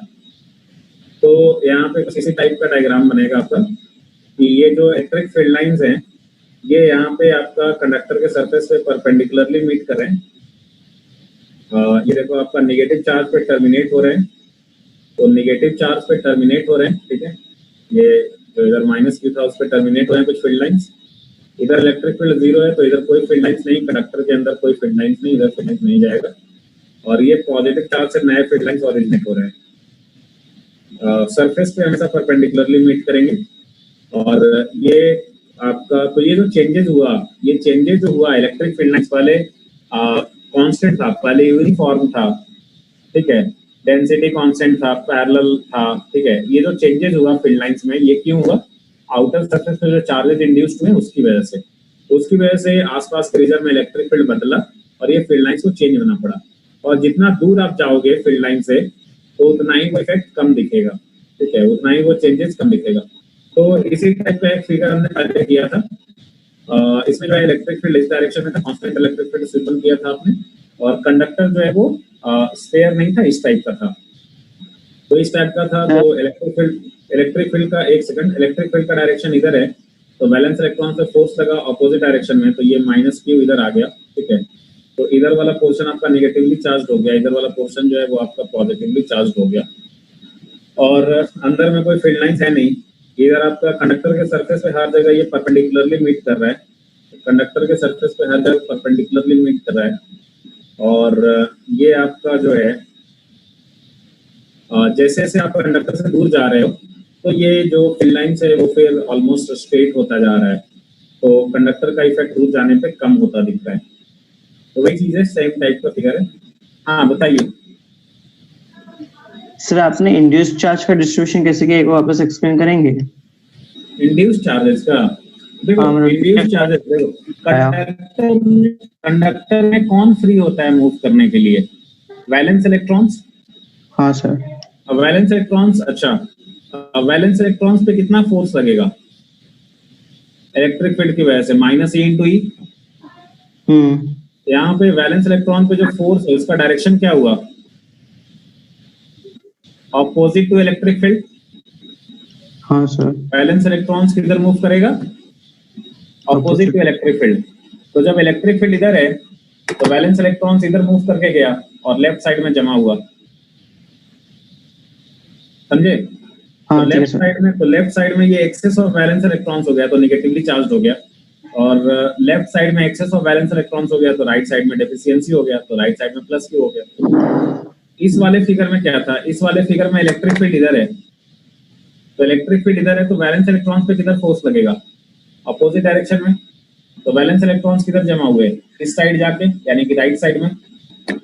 तो यहाँ पे इसी टाइप का डायग्राम बनेगा आपका कि ये जो इलेक्ट्रिक फील्ड लाइंस हैं, ये यहाँ पे आपका कंडक्टर के सरफेस पे परपेंडिकुलरली मीट कर रहे हैं। ये देखो आपका निगेटिव चार्ज पे टर्मिनेट हो रहे हैं, तो निगेटिव चार्ज पे टर्मिनेट हो रहे हैं, ठीक है। ये जो इधर माइनस क्यू था उस पे टर्मिनेट हो रहे हैं कुछ फील्ड लाइंस। इधर इलेक्ट्रिक फील्ड 0 है, तो इधर कोई फील्ड लाइंस नहीं, कंडक्टर के अंदर कोई फील्ड लाइंस नहीं, इधर फील्ड लाइंस नहीं जाएगा। और ये पॉजिटिव चार्ज से नए फील्ड लाइंस ओरिजिनेट हो रहे हैं, सरफेस पे हमेशा परपेंडिकुलरली मीट करेंगे। और ये आपका, तो ये जो चेंजेस हुआ, ये चेंजेस जो हुआ इलेक्ट्रिक फील्ड लाइंस वाले कांस्टेंट था, पहले यूनिफॉर्म था, ठीक है, डेंसिटी कांस्टेंट था, पैरेलल था, ठीक है। ये जो चेंजेस हुआ फील्ड लाइंस में, ये क्यों हुआ? आउटर सरफेस पे जो चार्जेस इंड्यूस्ड हुए उसकी वजह से, तो उसकी वजह से आसपास के रीजन में इलेक्ट्रिक फील्ड बदला और ये फील्ड लाइंस को चेंज होना पड़ा। और जितना दूर आप जाओगे फील्ड लाइन से, तो उतना ही वो इफेक्ट कम दिखेगा, ठीक है, उतना ही वो चेंजेस कम दिखेगा। तो इसी टाइप का एक फिगर हमने पहले किया था, इसमें जो है इलेक्ट्रिक फील्ड इस डायरेक्शन में था, कांस्टेंट इलेक्ट्रिक फील्ड सिंपल किया था आपने, और कंडक्टर जो है वो स्फीयर नहीं था, इस टाइप का था। तो इस टाइप का था, तो इलेक्ट्रिक फील्ड का, एक सेकंड, इलेक्ट्रिक फील्ड का डायरेक्शन इधर है, तो वैलेंस इलेक्ट्रॉन से फोर्स लगा अपोजिट डायरेक्शन में, तो ये माइनस क्यू इधर आ गया, ठीक है। तो इधर वाला पोर्शन आपका नेगेटिवली चार्ज हो गया, इधर वाला पोर्शन जो है वो आपका पॉजिटिवली चार्ज हो गया। और अंदर में कोई फील्ड लाइंस है नहीं, इधर आपका कंडक्टर के सरफेस पे हर जगह ये परपेंडिकुलरली मीट कर रहा है, कंडक्टर के सरफेस पे हर जगह परपेंडिकुलरली मीट कर रहा है। और ये आपका जो है जैसे जैसे आप कंडक्टर से दूर जा रहे हो, तो ये जो फील्ड लाइंस है वो फिर ऑलमोस्ट स्ट्रेट होता जा रहा है, तो कंडक्टर का इफेक्ट दूर जाने पे कम होता दिख रहा है। तो वही चीज है, सेम टाइप का फिगर है। हाँ बताइए सर, आपने इंड्यूस्ड चार्ज का डिस्ट्रीब्यूशन कैसे किया, वापस एक्सप्लेन करेंगे? इंड्यूस्ड चार्जेस का देखो, इंड्यूस्ड चार्जेस देखो, कंडक्टर में कौन फ्री होता है मूव करने के लिए? Valence electrons. हाँ सर। वैलेंस इलेक्ट्रॉन्स, अच्छा, वैलेंस इलेक्ट्रॉन्स पे कितना फोर्स लगेगा इलेक्ट्रिक फील्ड की वजह से? माइनस ई इंटू ई। यहाँ पे वैलेंस इलेक्ट्रॉन पे जो फोर्स है उसका डायरेक्शन क्या हुआ? Opposite to electric field. हाँ सर। वैलेंस इलेक्ट्रॉन्स किधर मूव करेगा? Opposite to electric field. तो जब इलेक्ट्रिक फील्ड इधर है, तो वैलेंस इलेक्ट्रॉन्स इधर मूव करके गया और लेफ्ट साइड में जमा हुआ, समझे? हाँ, तो लेफ्ट साइड में ये एक्सेस ऑफ वैलेंस इलेक्ट्रॉन्स हो गया, तो नेगेटिवली चार्ज हो गया। और लेफ्ट साइड में एक्सेस ऑफ वैलेंस इलेक्ट्रॉन्स हो गया, तो राइट साइड में डेफिशिएंसी हो गया, तो राइट साइड में प्लस क्यू हो गया। इस वाले फिगर में क्या था? इस वाले फिगर में इलेक्ट्रिक फील्ड इधर है, तो इलेक्ट्रिक फील्ड इधर है, तो वैलेंस इलेक्ट्रॉन्स पे किधर फोर्स लगेगा? अपोजिट डायरेक्शन में। तो वैलेंस इलेक्ट्रॉन्स किधर जमा हुए? इस साइड जाके, यानी कि राइट साइड में।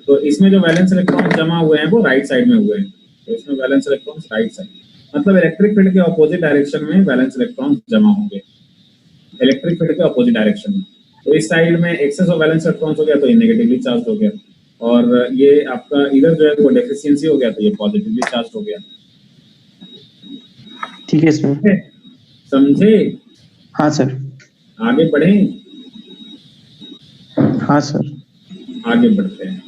तो इसमें जो वैलेंस इलेक्ट्रॉन्स जमा हुए हैं वो राइट साइड में हुए हैं, तो इसमें वैलेंस इलेक्ट्रॉन्स राइट साइड, मतलब इलेक्ट्रिक फील्ड के अपोजिट डायरेक्शन में वैलेंस इलेक्ट्रॉन्स जमा होंगे, इलेक्ट्रिक फील्ड के अपोजिट डायरेक्शन में। तो इस साइड में एक्सेस ऑफ वैलेंस इलेक्ट्रॉन्स हो गया, तो ये नेगेटिवली चार्ज हो गया, और ये आपका इधर जो है वो डेफिशिएंसी हो गया, तो ये पॉजिटिवली चार्ज हो गया। ठीक है सर, समझे? हाँ सर। आगे बढ़े? हाँ सर, आगे बढ़ते हैं।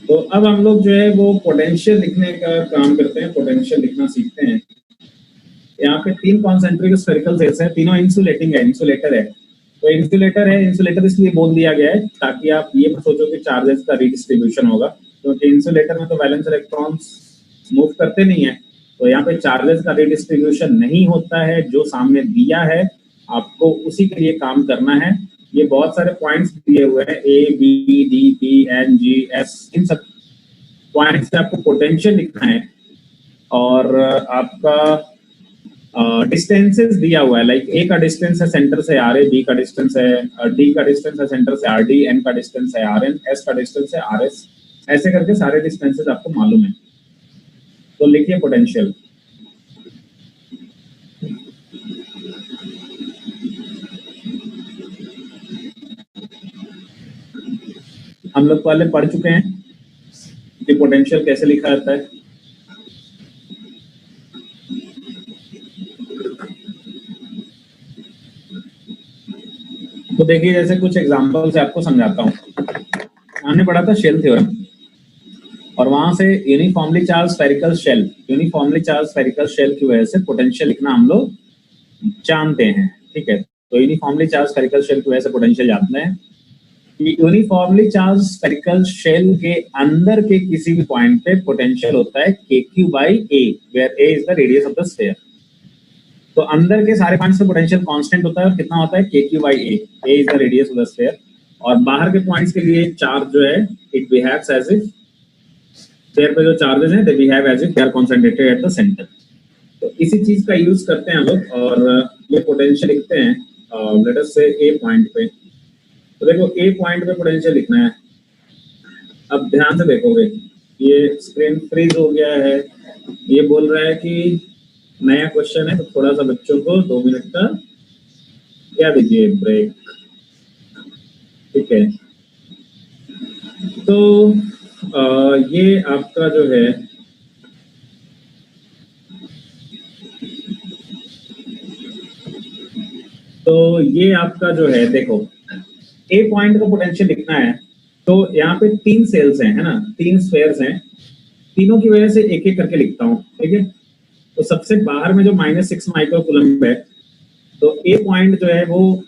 तो अब हम लोग जो है वो पोटेंशियल लिखने का काम करते हैं, पोटेंशियल लिखना सीखते हैं। यहाँ पे 3 कॉन्सेंट्रिक स्फेरिकल सेल्स हैं, तीनों इंसुलेटिंग है, इंसुलेटर है। तो इंसुलेटर है, इंसुलेटर इसलिए बोल दिया गया है ताकि आप ये मत सोचो कि चार्जेस का रिडिस्ट्रीब्यूशन होगा, क्योंकि इंसुलेटर में तो वैलेंस इलेक्ट्रॉन्स मूव करते नहीं है, तो यहाँ पे चार्जेस का रिडिस्ट्रीब्यूशन नहीं होता है। जो सामने दिया है आपको उसी के लिए काम करना है। ये बहुत सारे पॉइंट्स दिए हुए हैं, A B D P N G S, इन सब पॉइंट्स से आपको पोटेंशियल लिखना है। और आपका डिस्टेंसेस दिया हुआ है, लाइक ए का डिस्टेंस है सेंटर से आर ए, बी का डिस्टेंस है, डी का डिस्टेंस है सेंटर से आर डी, एन का डिस्टेंस है आर एन, एस का डिस्टेंस है आर एस, ऐसे करके सारे डिस्टेंसेस आपको मालूम है। तो लिखिए पोटेंशियल। हम लोग पहले पढ़ चुके हैं कि पोटेंशियल कैसे लिखा जाता है। तो देखिए जैसे कुछ एग्जांपल से आपको समझाता हूँ। हमने पढ़ा था शेल थ्योरम और वहां से यूनिफॉर्मली चार्ज स्फेरिकल शेल की वजह से पोटेंशियल लिखना हम लोग जानते हैं, ठीक है। तो यूनिफॉर्मली चार्ज स्फेरिकल शेल की वजह से पोटेंशियल जानते हैं कि यूनिफॉर्मली चार्ज स्फेरिकल शेल के अंदर के किसी भी पॉइंट पे पोटेंशियल होता है kq/a, where a is the radius of the sphere. तो अंदर के सारे पॉइंट्स पे पोटेंशियल कांस्टेंट होता है और कितना होता है kq/a, a is the radius of the sphere. और बाहर के पॉइंट्स के लिए चार्ज जो है it behaves as if sphere पे जो चार्जेस हैं they behave as if they are concentrated at the center. तो इसी चीज का यूज करते हैं हम लोग और ये पोटेंशियल लिखते हैं लेट अस से a पॉइंट पे। तो देखो a पॉइंट पे पोटेंशियल लिखना है। अब ध्यान से देखोगे ये स्क्रीन फ्रीज हो गया है, ये बोल रहा है कि नया क्वेश्चन है तो थोड़ा सा बच्चों को 2 मिनट का क्या दीजिए ब्रेक, ठीक है। तो ये आपका जो है देखो ए पॉइंट का पोटेंशियल लिखना है। तो यहाँ पे 3 सेल्स हैं, है ना, 3 स्फेयर्स हैं, तीनों की वजह से एक एक करके लिखता हूँ, ठीक है। तो सबसे बाहर में जो -6 माइक्रो कूलम है, तो ए पॉइंट जो है वो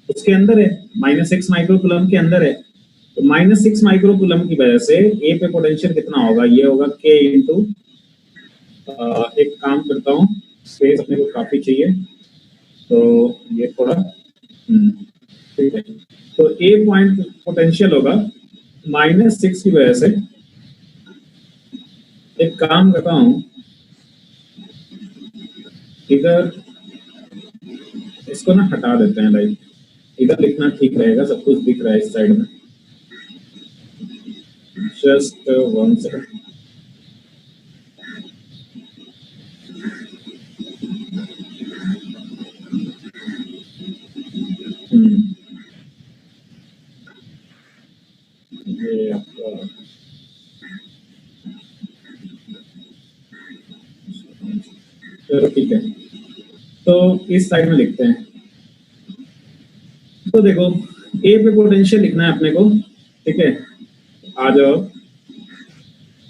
उसके अंदर है, -6 माइक्रो कूलम के अंदर है। तो -6 माइक्रो कूलम की वजह से ए पे पोटेंशियल कितना होगा, ये होगा k इंटू, एक काम करता हूँ, स्पेस अपने को काफी चाहिए तो ये थोड़ा ठीक है। तो ए पॉइंट पोटेंशियल होगा -6 की वजह से, एक काम करता हूँ इधर इसको ना हटा देते हैं, लाइक इधर लिखना ठीक रहेगा, सब कुछ दिख रहा है इस साइड में। Just 1 second. ये आपका चलो ठीक है, तो इस साइड में लिखते हैं। तो देखो ए पे पोटेंशियल लिखना है अपने को, ठीक है। आ जाओ,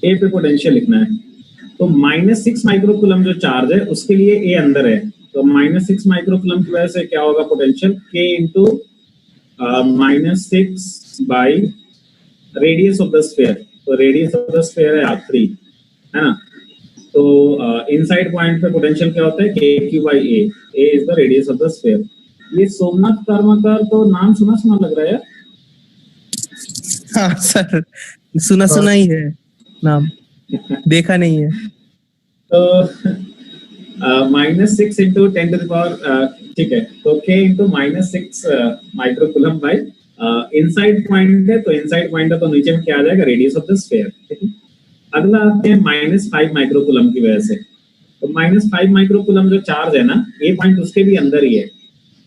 ए पे पोटेंशियल लिखना है। तो -6 माइक्रो कूलम जो चार्ज है उसके लिए ए अंदर है, तो -6 माइक्रो कूलम की वजह से क्या होगा potential, k into -6 by radius of the sphere. तो रेडियस ऑफ द स्फीयर है r3, है ना। तो इनसाइड पॉइंट पे पोटेंशियल क्या होता है, kq/a, a is the radius of the sphere. ये सोमनाथ कर्मकर तो नाम सुना लग रहा है। हाँ सर, सुना ही है नाम, देखा नहीं है। तो -6 इंटू 10 टू द पावर, ठीक है। तो k into -6 micro coulomb by inside point है, तो इनसाइड पॉइंट है तो नीचे में क्या आ जाएगा, रेडियस ऑफ द स्फीयर, ठीक है। अगला आते हैं -5 माइक्रो कूलम की वजह से। तो -5 माइक्रो कूलम जो चार्ज है ना, ए पॉइंट उसके भी अंदर ही है,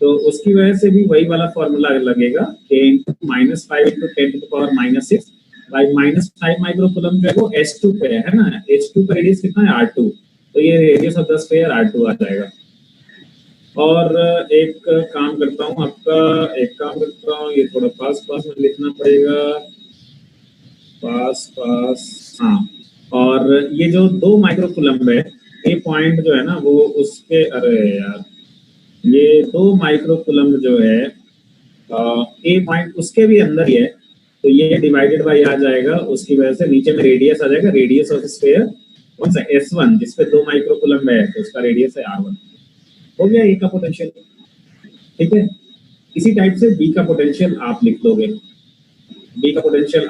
तो उसकी वजह से भी वही वाला फॉर्मूला लगेगा, k into -5 into 10 to the power -6 by -5 micro coulomb जो है वो S2 पे है ना, H2 का रेडियस कितना है, R2, तो ये radius of the sphere R2 आ जाएगा। और एक काम करता हूँ ये थोड़ा पास में लिखना पड़ेगा, पास, हाँ। और ये जो 2 माइक्रो कूलम है, ये पॉइंट जो है ना वो उसके, अरे यार ये 2 माइक्रो कूलम जो है ए पॉइंट उसके भी अंदर ही है, तो ये डिवाइडेड बाय आ जाएगा, उसकी वजह से नीचे में रेडियस आ जाएगा, रेडियस ऑफ स्फीयर कौन सा, S1, जिसपे 2 माइक्रो कूलम है तो उसका रेडियस है R1। हो गया ए का पोटेंशियल, ठीक है। इसी टाइप से बी का पोटेंशियल आप लिख लोगे, डी का पोटेंशियल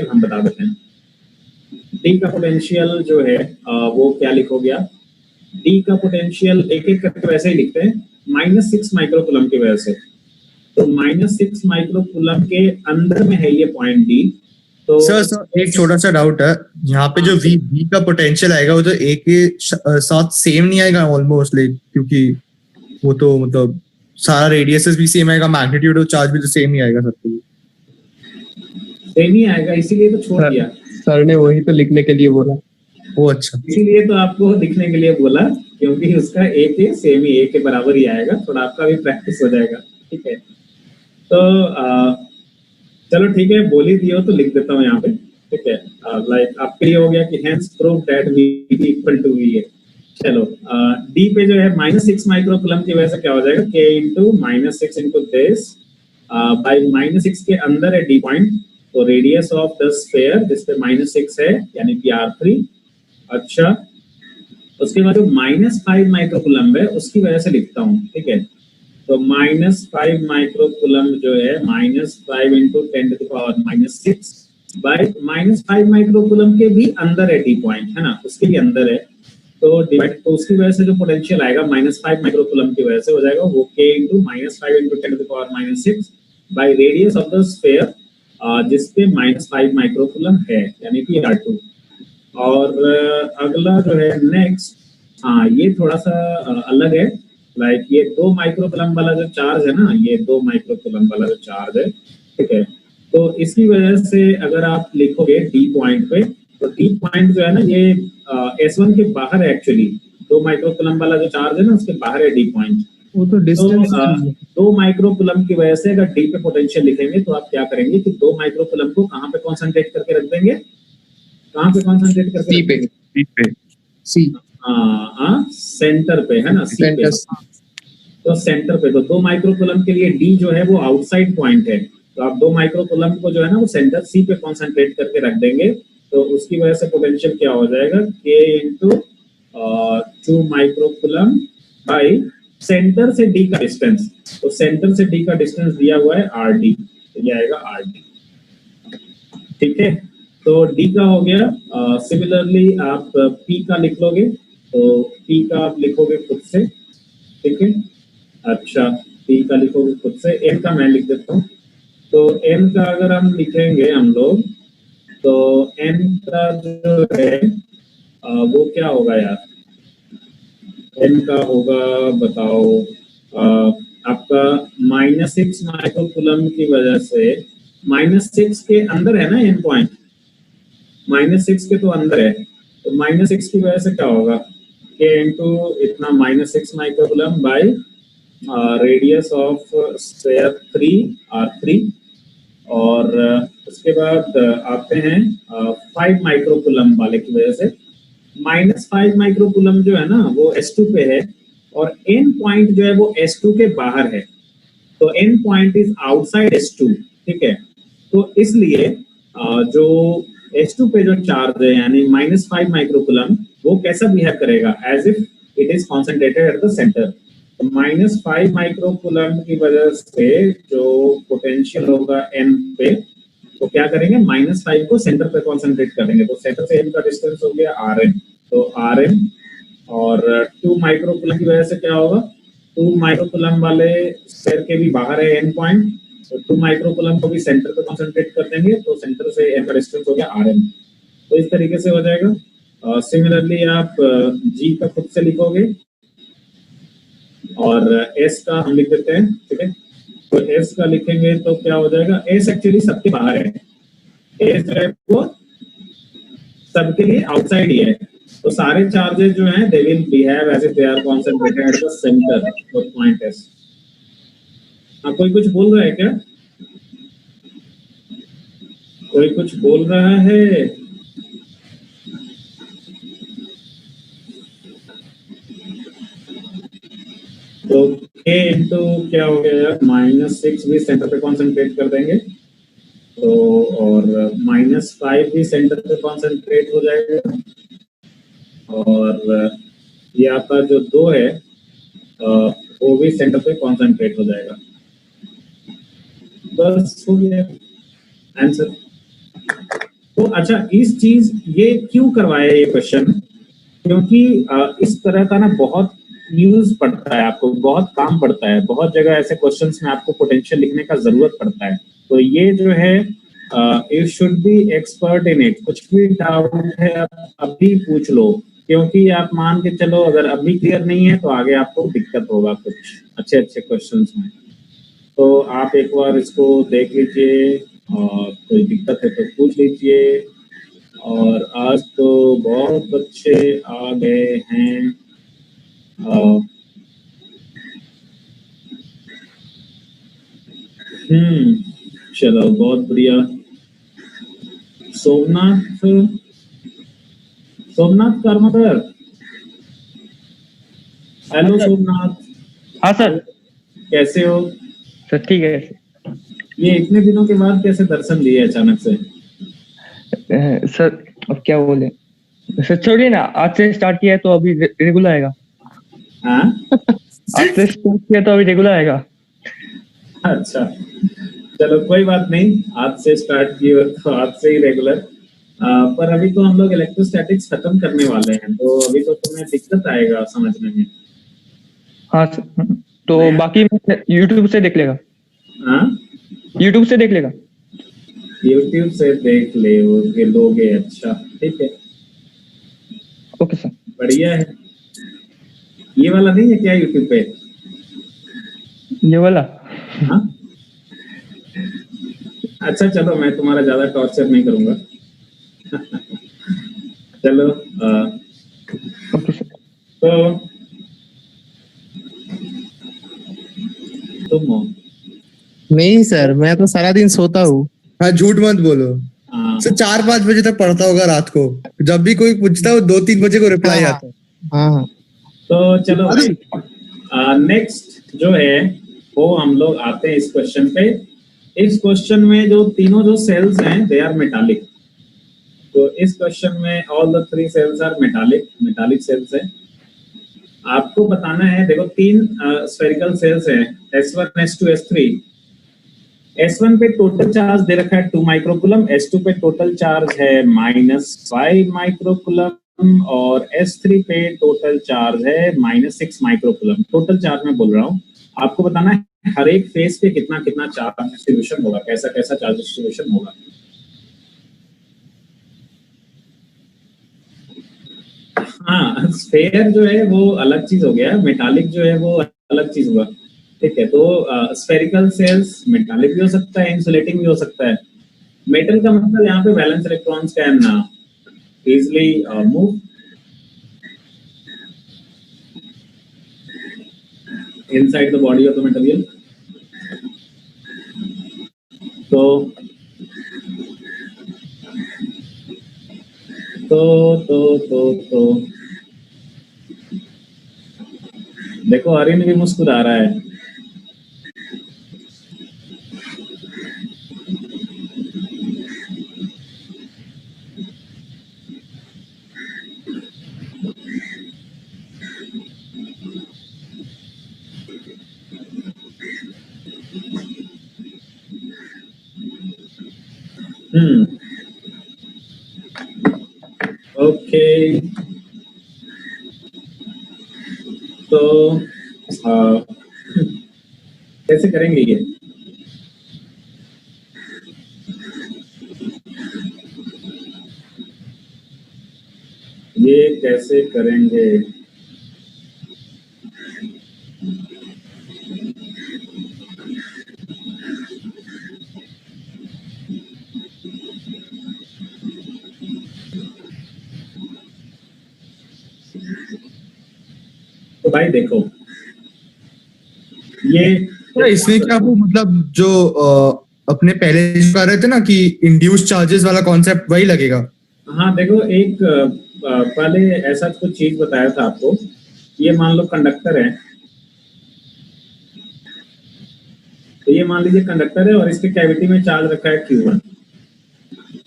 हम बता देते हैं। डी का पोटेंशियल जो है वो क्या लिखोगे आप, डी का पोटेंशियल एक एक करके वैसे ही लिखते हैं, -6 माइक्रो कूलम की वजह से। तो -6 माइक्रो कूलम के अंदर में है ये पॉइंट डी, तो सर एक छोटा सा डाउट है यहाँ पे, जो वी का पोटेंशियल आएगा वो तो ए के साथ सेम नहीं आएगा ऑलमोस्ट, लाइक, क्योंकि वो तो मतलब सारा रेडियस भी सेम आएगा, मैग्नीट्यूड और चार्ज भी तो सेम ही आएगा सबके लिए। सेम ही आएगा, इसीलिए तो छोड़ दिया। सर ने वही तो लिखने के लिए बोला। वो अच्छा, इसीलिए तो आपको दिखने के लिए बोला, क्योंकि उसका ए के सेम ही, ए के बराबर ही आएगा, थोड़ा आपका भी प्रैक्टिस हो जाएगा। ठीक है, तो चलो ठीक है, बोल ही दियो तो लिख देता हूँ यहाँ पे। ठीक है, लाइक आपके लिए हो गया कि hence prove that V equal to V है। चलो डी पे जो है -6 माइक्रोकूलम की वजह से क्या हो जाएगा, के इंटू -6 इंटू दिस बाई -6 के अंदर है डी पॉइंट, तो रेडियस ऑफ द स्फीयर जिसपे -6 है यानी कि R3। अच्छा, उसके बाद जो -5 माइक्रोकूलम है उसकी वजह से लिखता हूँ। ठीक है, तो -5 माइक्रोकूलम जो है -5 इंटू 10⁻⁻6 बाई -5 माइक्रोकूलम के भी अंदर है डी पॉइंट, है ना, उसके भी अंदर है, तो डिवाइड, तो उसकी वजह से जो पोटेंशियल आएगा -5 माइक्रोकूलम की वजह से हो जाएगा वो k into -5 into 10⁻⁻6 by radius of the sphere जिसपे -5 माइक्रोकूलम है यानी कि R2। और अगला जो है नेक्स्ट, हाँ ये थोड़ा सा अलग है, लाइक ये 2 माइक्रोकूलम वाला जो चार्ज है ना, ये 2 माइक्रोकूलम वाला जो चार्ज है, ठीक है, तो इसकी वजह से अगर आप लिखोगे डी पॉइंट पे, तो डी पॉइंट जो है ना ये S1 के बाहर है एक्चुअली, 2 माइक्रोकूलम वाला जो चार्ज है ना उसके बाहर है डी पॉइंट। वो तो डिस्टेंस तो 2 माइक्रोकूलम की वजह से अगर डी पे पोटेंशियल लिखेंगे तो आप क्या करेंगे कि 2 माइक्रोकूलम को कहाँ पे कॉन्सेंट्रेट करके रख देंगे, कहाँ पे कॉन्सेंट्रेट करके सी पे, सी सेंटर पे, है ना, सी पे, सेंटर। तो सेंटर पे, तो 2 माइक्रोकूलम के लिए डी जो है वो आउटसाइड पॉइंट है, तो आप 2 माइक्रोकूलम को जो है ना वो सेंटर सी पे कॉन्सेंट्रेट करके रख देंगे, तो उसकी वजह से पोटेंशियल क्या हो जाएगा, के इंटू 2 माइक्रोकूलम बाई सेंटर से डी का डिस्टेंस, तो सेंटर से डी का डिस्टेंस दिया हुआ है आर डी, तो ये आएगा आर डी। ठीक है, तो डी का हो गया। सिमिलरली आप पी का लिख लोगे, तो पी का आप लिखोगे खुद से। ठीक है, अच्छा पी का लिखोगे खुद से, एन का मैं लिख देता हूँ। तो एन का अगर हम लिखेंगे हम लोग, तो एन का जो है वो क्या होगा यार, एन का होगा बताओ, आपका -6 माइक्रोकूलम की वजह से, -6 के अंदर है ना एन पॉइंट, -6 के तो अंदर है, तो -6 की वजह से क्या होगा, के इंटू इतना -6 microcoulomb by radius of sphere 3R3। और उसके बाद आते हैं 5 माइक्रोकूलम वाले की वजह से, -5 माइक्रोकूलम जो है ना वो S2 पे है, और एन पॉइंट जो है वो S2 के बाहर है, तो N point is outside S2। ठीक है, तो इसलिए जो S2 पे जो चार्ज है यानी -5 माइक्रोकूलम, वो कैसा बिहेव करेगा, as if it is concentrated at the center. तो -5 माइक्रोकूलम की वजह से जो पोटेंशियल होगा एन पे, तो क्या करेंगे, -5 को सेंटर पे कॉन्सेंट्रेट करेंगे, तो सेंटर से एन का डिस्टेंस हो गया Rn, तो Rn, और 2 माइक्रोकूलम की वजह से क्या होगा, 2 माइक्रोकूलम वाले स्फीयर के भी बाहर है एन पॉइंट, तो 2 माइक्रोकूलम को भी सेंटर पे कॉन्सेंट्रेट कर देंगे, तो सेंटर से एन का डिस्टेंस हो गया Rn। तो इस तरीके से हो जाएगा। सिमिलरली आप जी का खुद से लिखोगे, और एस का हम लिख देते हैं। ठीक है, तो एस का लिखेंगे तो क्या हो जाएगा, एस एक्चुअली सबके बाहर है, एस जो है वो सबके लिए आउटसाइड ही है, तो सारे चार्जेस जो हैं they will behave as if they are concentrated at the center of point S. कोई कुछ बोल रहा है क्या, कोई कुछ बोल रहा है? तो k इंटू क्या हो गया यार, -6 भी सेंटर पे कॉन्सेंट्रेट कर देंगे, तो और -5 भी सेंटर पे कॉन्सेंट्रेट हो जाएगा, और ये आपका जो 2 है वो भी सेंटर पे कॉन्सेंट्रेट हो जाएगा। बस हो गया आंसर। तो अच्छा, इस चीज ये क्यों करवाया ये क्वेश्चन, क्योंकि इस तरह का ना बहुत यूज पड़ता है, आपको बहुत काम पड़ता है, बहुत जगह ऐसे क्वेश्चंस में आपको पोटेंशियल लिखने का जरूरत पड़ता है। तो ये जो है you should be expert in it. कुछ भी डाउट है आप अभी पूछ लो, क्योंकि आप मान के चलो अगर अभी क्लियर नहीं है तो आगे आपको दिक्कत होगा कुछ अच्छे अच्छे क्वेश्चंस में। तो आप एक बार इसको देख लीजिए और कोई दिक्कत है तो पूछ लीजिए। और आज तो बहुत अच्छे आ गए हैं। चलो बहुत बढ़िया। सोमनाथ सोमनाथ कारमकर, हेलो सोमनाथ, हाँ सर। कैसे हो? सर ठीक है। ये इतने दिनों के बाद कैसे दर्शन दिए अचानक से? सर अब क्या बोले सर, छोड़िए ना, आज से स्टार्ट किया है तो अभी रेगुलर आएगा। हाँ आज से स्टार्ट किया तो अभी रेगुलर आएगा। अच्छा चलो कोई बात नहीं, आज से स्टार्ट किए तो आज से ही रेगुलर। पर अभी तो हम लोग इलेक्ट्रोस्टैटिक्स खत्म करने वाले हैं, तो अभी तो तुम्हें दिक्कत आएगा समझने में। हाँ सर, तो बाकी यूट्यूब से देख लेगा। हाँ यूट्यूब से देख लेगा। यूट्यूब से देख ले लोगे, अच्छा ठीक है, ओके सर। बढ़िया है। ये वाला नहीं है क्या यूट्यूब पे? ये वाला? हाँ अच्छा चलो मैं तुम्हारा ज्यादा टॉर्चर नहीं करूंगा। चलो ओके सर। तो तुम हो? नहीं सर, मैं तो सारा दिन सोता हूँ। हाँ झूठ मत बोलो। हाँ सर 4-5 बजे तक पढ़ता होगा रात को। जब भी कोई पूछता है 2-3 बजे को रिप्लाई हाँ। आता है। हाँ तो चलो नेक्स्ट जो है वो हम लोग आते हैं इस क्वेश्चन पे। इस क्वेश्चन में जो तीनों जो सेल्स हैं दे आर मेटालिक। तो इस क्वेश्चन में all the 3 shells are metallic shells है। आपको बताना है, देखो 3 स्फेरिकल सेल्स हैं, S1 S2 S3। S1 पे टोटल चार्ज दे रखा है 2 माइक्रोकूलम, S2 पे टोटल चार्ज है -5 माइक्रोकूलम और S3 पे टोटल चार्ज है -6 माइक्रोकूलम। टोटल चार्ज में बोल रहा हूँ। आपको बताना है हर एक फेस पे कितना कितना चार्ज डिस्ट्रीब्यूशन होगा, कैसा कैसा चार्ज डिस्ट्रीब्यूशन होगा। हाँ स्फेयर जो है वो अलग चीज हो गया, मेटालिक जो है वो अलग चीज हुआ। ठीक है, तो स्फेरिकल सेल्स मेटालिक भी हो सकता है, इंसुलेटिंग भी हो सकता है। मेटल का मतलब यहाँ पे valence electrons can easily move inside the body of the material। तो देखो अरिन भी मुस्कुरा रहा है। ओके तो कैसे करेंगे ये कैसे करेंगे? तो भाई देखो ये इसमें क्या वो मतलब जो अपने पहले जो कर रहे थे ना कि इंड्यूस चार्जेस वाला कॉन्सेप्ट वही लगेगा। हाँ देखो एक पहले ऐसा कुछ चीज बताया था आपको। ये मान लो कंडक्टर है, तो ये मान लीजिए कंडक्टर है और इसके कैविटी में चार्ज रखा है Q1।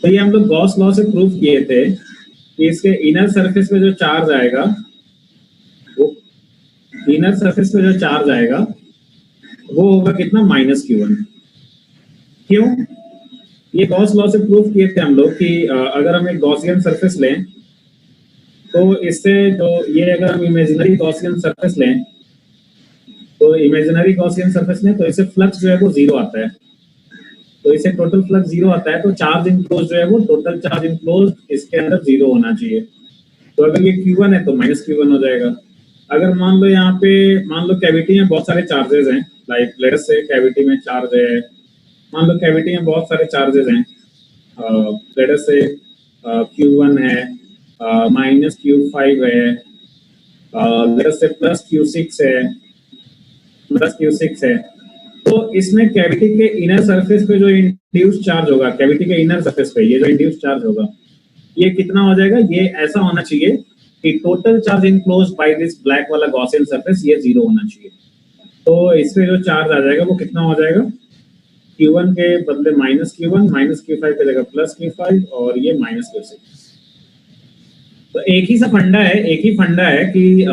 तो ये हम लोग गॉस लॉ से प्रूव किए थे कि इसके इनर सरफेस पे जो चार्ज आएगा वो इनर सरफेस पे जो चार्ज आएगा वो होगा कितना -Q1। क्यों? ये गॉस लॉ से प्रूव किए थे हम लोग कि अगर हम एक गॉसियन सरफेस लें तो इससे जो ये अगर हम इमेजिनरी गॉसियन सरफेस लें तो इमेजिनरी गॉसियन सरफेस में तो इससे फ्लक्स जो है वो 0 आता है। तो इसे टोटल फ्लक्स जीरो आता है, तो चार्ज इनक्लोज जो है वो टोटल चार्ज इनक्लोज इसके अंदर जीरो होना चाहिए। तो अगर ये Q1 है तो माइनस Q1 हो जाएगा। अगर मान लो यहाँ पे मान लो कैविटी में बहुत सारे चार्जेस हैं, लाइक लेट अस से कैविटी में चार्ज है, मान लो कैविटी में बहुत सारे चार्जेस हैं, लेट अस से Q1 है, माइनस Q5 है, लेट अस से प्लस Q6 है, प्लस Q6 है। तो इसमें कैविटी के इनर सरफेस पे जो इंड्यूस चार्ज होगा, कैविटी के इनर सरफेस पे ये जो इंड्यूस चार्ज होगा ये कितना हो जाएगा, ये ऐसा होना चाहिए कि total charge enclose by this black वाला गॉसियन सरफेस ये जीरो होना चाहिए। तो इसमें जो चार्ज आ जाएगा वो कितना हो जाएगा, Q1 के बदले माइनस Q1, माइनस Q5 की जगह प्लस Q5 और ये माइनस Q6। तो एक ही सा फंडा है, एक ही फंडा है कि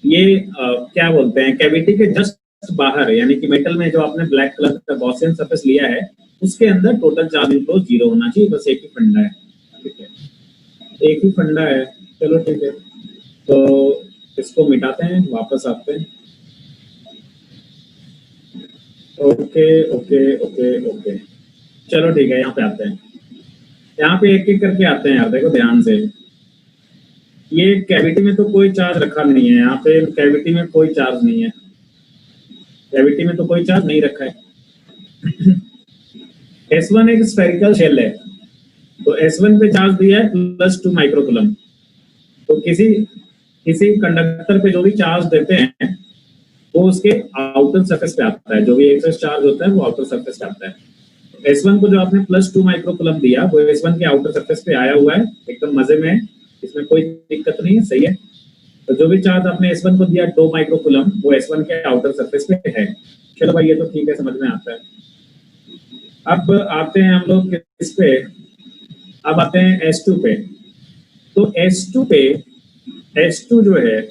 ये क्या बोलते हैं, कैविटी के जस्ट बाहर यानी कि मेटल में जो आपने ब्लैक कलर का गॉसियन सरफेस लिया है उसके अंदर टोटल चार्ज इनक्लोज जीरो होना चाहिए। बस एक ही फंडा है, ठीक है, एक ही फंडा है। चलो ठीक है, तो इसको मिटाते हैं, वापस आते हैं। ओके ओके ओके ओके, चलो ठीक है, यहाँ पे आते हैं, यहाँ पे एक एक करके आते हैं यार, देखो ध्यान से। ये कैविटी में तो कोई चार्ज रखा नहीं है, यहाँ पे कैविटी में कोई चार्ज नहीं है, कैविटी में तो कोई चार्ज नहीं रखा है। S1 एक स्फेरिकल शेल है, तो S1 पे चार्ज दिया है +2 माइक्रोकूलम। तो किसी कंडक्टर पे जो भी चार्ज देते हैं वो उसके आउटर सरफेस पे आता है, जो भी एक्सेस चार्ज होता है वो आउटर सरफेस पे आता है। S1 को जो आपने +2 माइक्रोकूलम दिया वो S1 के आउटर सरफेस पे आया हुआ है, एकदम मजे में, इसमें कोई दिक्कत नहीं है, सही है। तो जो भी चार्ज आपने S1 को दिया 2 माइक्रोकूलम वो S1 के आउटर सरफेस पे है। चलो भाई ये तो ठीक है, समझ में आता है। अब आते हैं हम लोग इस पे, अब आते हैं S2 पे। तो S2 जो है,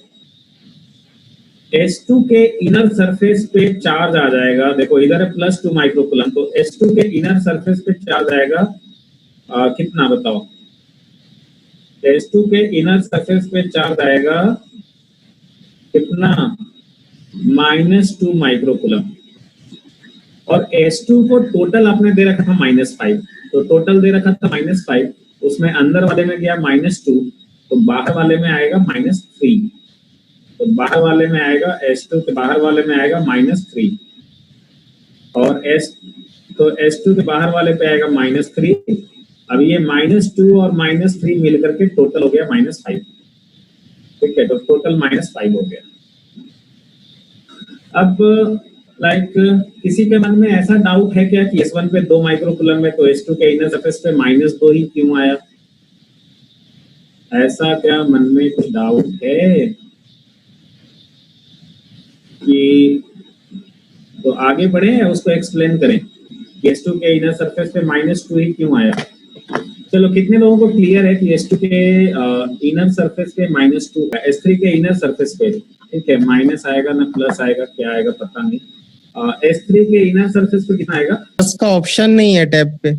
S2 के इनर सरफेस पे चार्ज आ जाएगा, देखो इधर है +2 माइक्रोकूलम, तो S2 के इनर सरफेस पे चार्ज आएगा कितना बताओ, S2 के इनर सरफेस पे चार्ज आएगा कितना, -2 माइक्रोकूलम। और S2 को टोटल आपने दे रखा था -5, तो टोटल दे रखा था -5, उसमें अंदर वाले में गया -2, तो बाहर वाले में आएगा -3, तो बाहर वाले में आएगा S2 के बाहर वाले में आएगा -3, और S2 के बाहर वाले पे आएगा -3। अब ये -2 और -3 मिल करके टोटल हो गया -5, ठीक है, तो टोटल -5 हो गया। अब लाइक किसी के मन में ऐसा डाउट है क्या कि S1 पे 2 माइक्रोकूलम में, तो S2 के इनर सरफेस पे -2 ही क्यों आया, ऐसा क्या मन में कुछ डाउट है कि, तो आगे बढ़े या उसको एक्सप्लेन करें कि S2 के इनर सरफेस पे -2 ही क्यों आया। चलो कितने लोगों को क्लियर है कि S2 के इनर सरफेस पे -2 है, S3 के इनर सरफेस पे, ठीक है, माइनस आएगा ना प्लस आएगा, क्या आएगा पता नहीं। S3 के इनर सरफेस पे कितना आएगा, प्लस का ऑप्शन नहीं है टैब पे।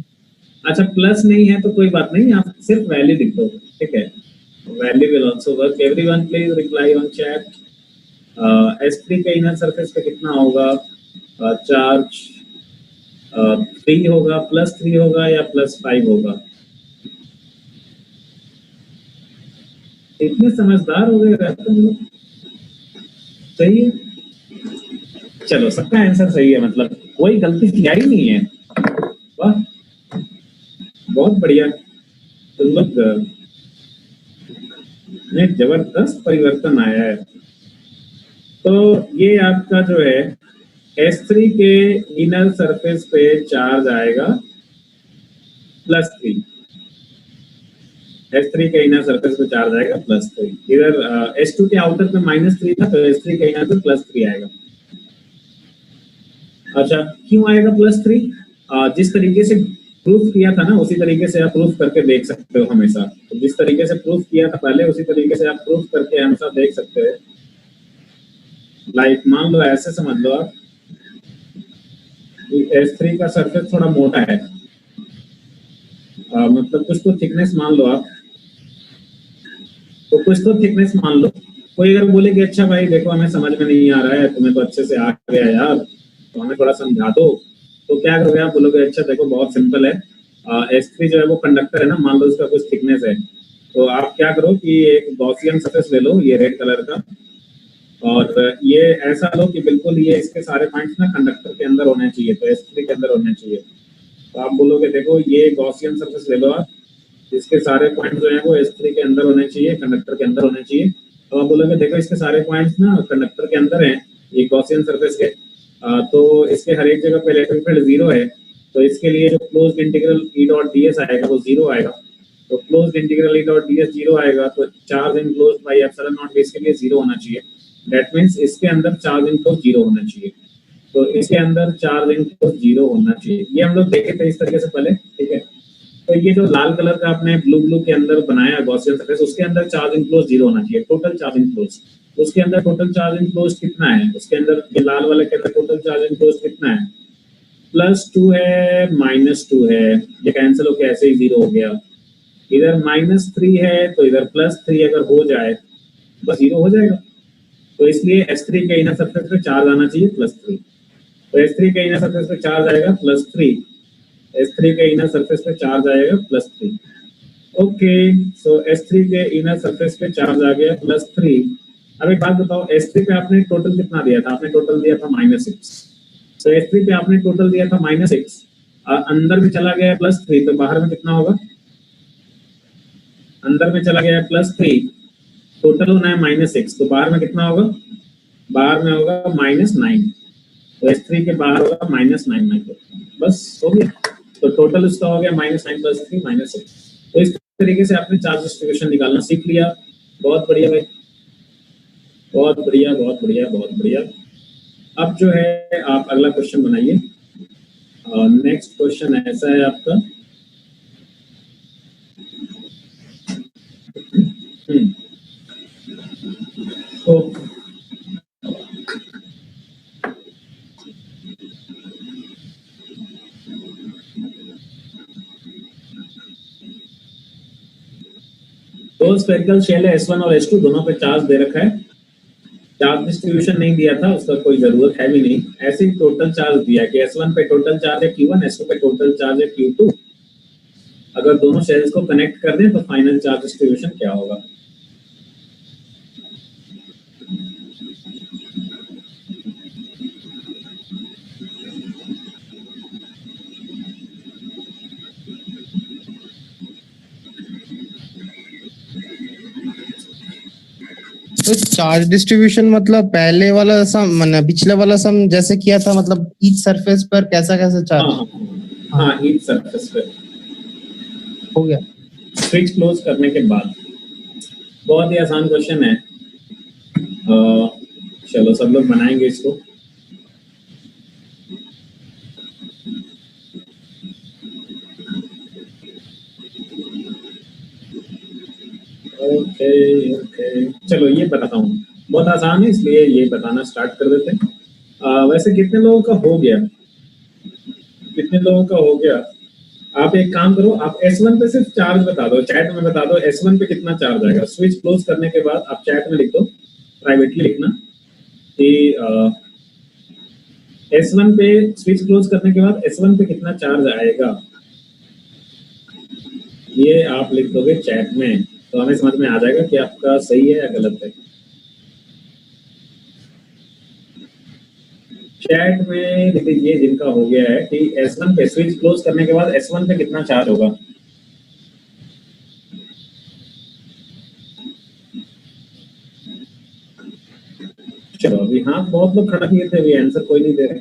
अच्छा प्लस नहीं है तो कोई बात नहीं, आप सिर्फ वैल्यू लिख दो, ठीक है, value will also work. Everyone please reply on chat. S3 के इनर सरफेस पे कितना होगा, चार्ज 3 होगा, +3 होगा या +5 होगा। इतने समझदार हो गए रहते हैं लोग, सही है। चलो सबका आंसर सही है, मतलब कोई गलती किया ही नहीं है, वाह बहुत बढ़िया, तुम लोग में जबरदस्त परिवर्तन आया है। तो ये आपका जो है S3 के इनर सरफेस पे चार्ज आएगा +3, S3 के इनर सरफेस पे चार्ज आएगा +3। इधर S2 के आउटर पे -3 था, तो S3 के इनर पे +3 आएगा। अच्छा क्यों आएगा +3, जिस तरीके से प्रूफ किया था ना उसी तरीके से आप प्रूफ करके देख सकते हो हमेशा। तो जिस तरीके से प्रूफ किया था पहले उसी तरीके से आप प्रूफ करके हमेशा देख सकते हो। लाइक मान लो ऐसे समझ लो आप, S3 का सरफेस थोड़ा मोटा है, मतलब कुछ तो थिकनेस मान लो आप, तो कुछ तो थिकनेस मान लो। कोई अगर बोले कि अच्छा भाई देखो हमें समझ में नहीं आ रहा है, तुम्हें तो अच्छे से आ गया यार, तो हमें थोड़ा समझा दो, तो क्या करोगे आप, बोलोगे अच्छा देखो बहुत सिंपल है, S3 जो है वो कंडक्टर है ना, मान लो इसका कुछ थिकनेस है, तो आप क्या करो कि एक गॉसियन सरफेस ले लो, ये रेड कलर का, और ये ऐसा लो कि बिल्कुल ये इसके सारे पॉइंट्स ना कंडक्टर के अंदर होने चाहिए, तो S3 के अंदर होने चाहिए। तो आप बोलोगे देखो ये गॉसियन सरफेस ले लो आप, इसके सारे पॉइंट जो है वो S3 के अंदर होने चाहिए, कंडक्टर के अंदर होने चाहिए। तो आप बोलोगे देखो इसके सारे पॉइंट्स ना कंडक्टर के अंदर हैं, ये गॉसियन सरफेस के, तो इसके हर एक जगह पे इलेक्ट्रिक फील्ड 0 है, तो इसके लिए जो closed integral E dot ds आएगा वो 0 आएगा। तो closed integral E dot ds 0 आएगा, तो charge enclosed by epsilon not भी इसके लिए 0 होना चाहिए। दैट मींस इसके अंदर चार्ज इनक्लोज्ड 0 होना चाहिए, तो इसके अंदर चार्ज इनक्लोज्ड 0 होना चाहिए। ये हम लोग देखे थे इस तरीके से पहले, ठीक है। तो ये जो लाल कलर का आपने ब्लू के अंदर बनाया गॉसियन सरफेस, उसके अंदर चार्ज इनक्लोज्ड 0 होना चाहिए, टोटल चार्ज इनक्लोज्ड। उसके अंदर टोटल चार्ज इनक्लोज्ड कितना है, उसके अंदर ये लाल वाले के अंदर टोटल चार्ज इनक्लोज्ड कितना है, +2 है, -2 है, ये कैंसिल होकर ऐसे ही 0 हो गया। इधर -3 है तो इधर +3 अगर हो जाए बस 0 हो जाएगा। तो इसलिए S3 के इनर सरफेस पे चार्ज आना चाहिए +3, तो S3 के इनर सरफेस पे चार्ज आएगा +3, S3 के इनर सरफेस पे चार्ज आएगा +3। ओके, सो S3 के इनर सरफेस पे चार्ज आ गया +3। अब एक बात बताओ, S3 पे आपने टोटल कितना दिया था, आपने टोटल दिया था -6, तो S3 पे आपने टोटल दिया था -6, अंदर में चला गया +3, तो बाहर में कितना होगा, अंदर में चला गया +3, टोटल होना है -6, तो बाहर में कितना होगा, बाहर में होगा -9, तो S3 के बाहर होगा -9 माइक्रो, बस हो गया। तो टोटल उसका हो गया -9 + 3 -6। तो इस तरीके से आपने चार्ज डिस्ट्रीब्यूशन निकालना सीख लिया। बहुत बढ़िया भाई, बहुत बढ़िया बहुत बढ़िया बहुत बढ़िया। अब जो है आप अगला क्वेश्चन बनाइए। नेक्स्ट क्वेश्चन ऐसा है आपका, तो दो स्फेरिकल शेल है S1 और S2, दोनों पे चार्ज दे रखा है, चार्ज डिस्ट्रीब्यूशन नहीं दिया था, उसका कोई जरूरत है भी नहीं, ऐसे ही टोटल चार्ज दिया है कि S1 पे टोटल चार्ज है Q1, S2 पे टोटल चार्ज है Q2। अगर दोनों शेल्स को कनेक्ट कर दें तो फाइनल चार्ज डिस्ट्रीब्यूशन क्या होगा। तो चार्ज डिस्ट्रीब्यूशन मतलब पहले वाला सम मतलब पिछले वाला सम जैसे किया था, मतलब ईच सरफेस पर कैसा कैसा चार्ज। हाँ, ईच सरफेस पे हो गया। स्विच क्लोज करने के बाद, बहुत ही आसान क्वेश्चन है। चलो सब लोग बनाएंगे इसको। ओके ओके, चलो ये बताता हूँ, बहुत आसान है इसलिए ये बताना स्टार्ट कर देते हैं। वैसे कितने लोगों का हो गया, कितने लोगों का हो गया, आप एक काम करो, आप S1 पे सिर्फ चार्ज बता दो, चैट में बता दो S1 पे कितना चार्ज आएगा। स्विच क्लोज करने के बाद आप चैट में लिख दो, प्राइवेटली लिखना कि S1 पे स्विच क्लोज करने के बाद S1 पे कितना चार्ज आएगा, ये आप लिख दोगे चैट में, तो हमें समझ में आ जाएगा कि आपका सही है या गलत है। चैट में लिख दीजिए जिनका हो गया है कि S1 पे स्विच क्लोज करने के बाद S1 पे कितना चार्ज होगा। चलो अभी हाँ बहुत लोग खड़ा किए थे, अभी आंसर कोई नहीं दे रहे।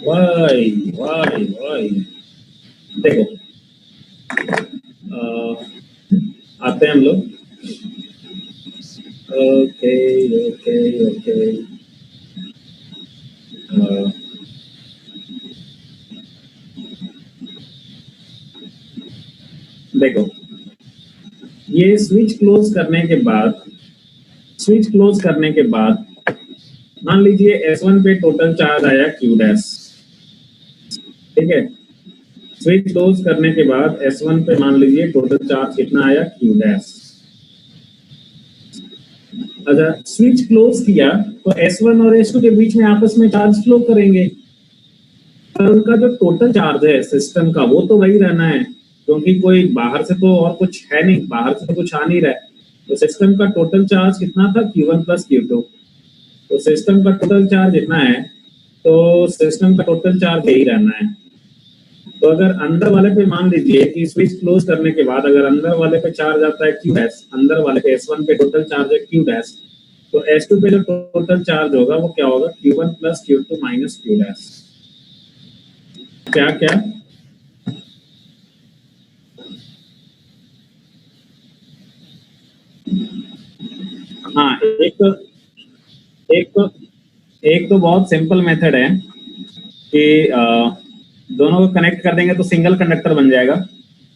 वाई वाई वाई, देखो आते हैं हम लोग। ओके ओके ओके, देखो ये स्विच क्लोज करने के बाद, स्विच क्लोज करने के बाद मान लीजिए S1 पे टोटल चार्ज आया Q डैश, ठीक है। स्विच क्लोज करने के बाद S1 पे मान लीजिए टोटल चार्ज कितना आया Q डैश। अगर स्विच क्लोज किया तो S1 और S2 के बीच में आपस में चार्ज फ्लो करेंगे, पर उनका जो टोटल चार्ज है सिस्टम का वो तो वही रहना है, क्योंकि कोई बाहर से तो और कुछ है नहीं, बाहर से तो कुछ आ नहीं रहा है। तो सिस्टम का टोटल चार्ज कितना था, Q1 प्लस Q2। तो सिस्टम का टोटल चार्ज इतना है, तो सिस्टम का टोटल चार्ज यही रहना है। तो अगर अंदर वाले पे मान लीजिए कि स्विच क्लोज करने के बाद अगर अंदर वाले पे चार्ज आता है Q डैश, अंदर वाले पे S1 पे टोटल चार्ज है Q डैश, तो S2 पे जो टोटल चार्ज होगा वो क्या होगा, Q1 plus Q2 minus Q dash. क्या क्या हाँ, एक तो बहुत सिंपल मेथड है कि दोनों को कनेक्ट कर देंगे तो सिंगल कंडक्टर बन जाएगा,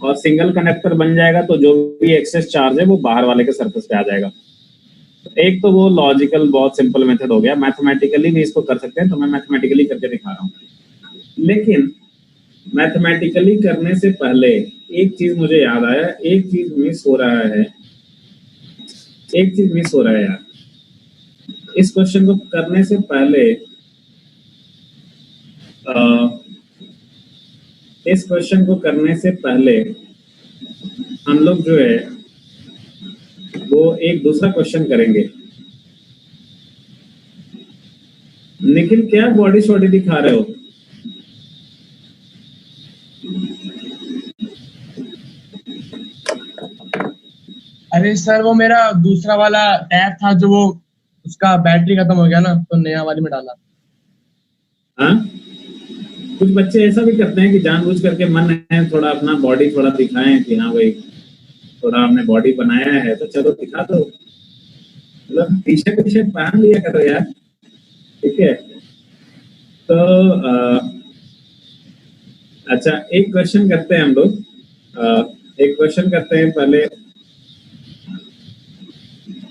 और सिंगल कंडक्टर बन जाएगा तो जो भी एक्सेस चार्ज है वो बाहर वाले के सरफेस पे आ जाएगा। एक तो वो लॉजिकल बहुत सिंपल मेथड हो गया, मैथमेटिकली भी इसको कर सकते हैं, तो मैं मैथमेटिकली करके दिखा रहा हूँ। लेकिन मैथमेटिकली करने से पहले एक चीज मुझे याद आया, एक चीज मिस हो रहा है यार। इस क्वेश्चन को करने से पहले हम लोग जो है वो एक दूसरा क्वेश्चन करेंगे। निखिल क्या बॉडी शॉडी दिखा रहे हो? अरे सर वो मेरा दूसरा वाला टैब था जो वो उसका बैटरी खत्म हो गया ना, तो नया वाले में डाला। हाँ, कुछ बच्चे ऐसा भी करते हैं कि जानबूझ करके मन है थोड़ा अपना बॉडी थोड़ा दिखाएं कि हाँ भाई थोड़ा हमने बॉडी बनाया है तो चलो दिखा दो, मतलब पीछे पीछे पहन लिया करो यार, ठीक है। तो अच्छा एक क्वेश्चन करते हैं हम लोग, एक क्वेश्चन करते हैं पहले।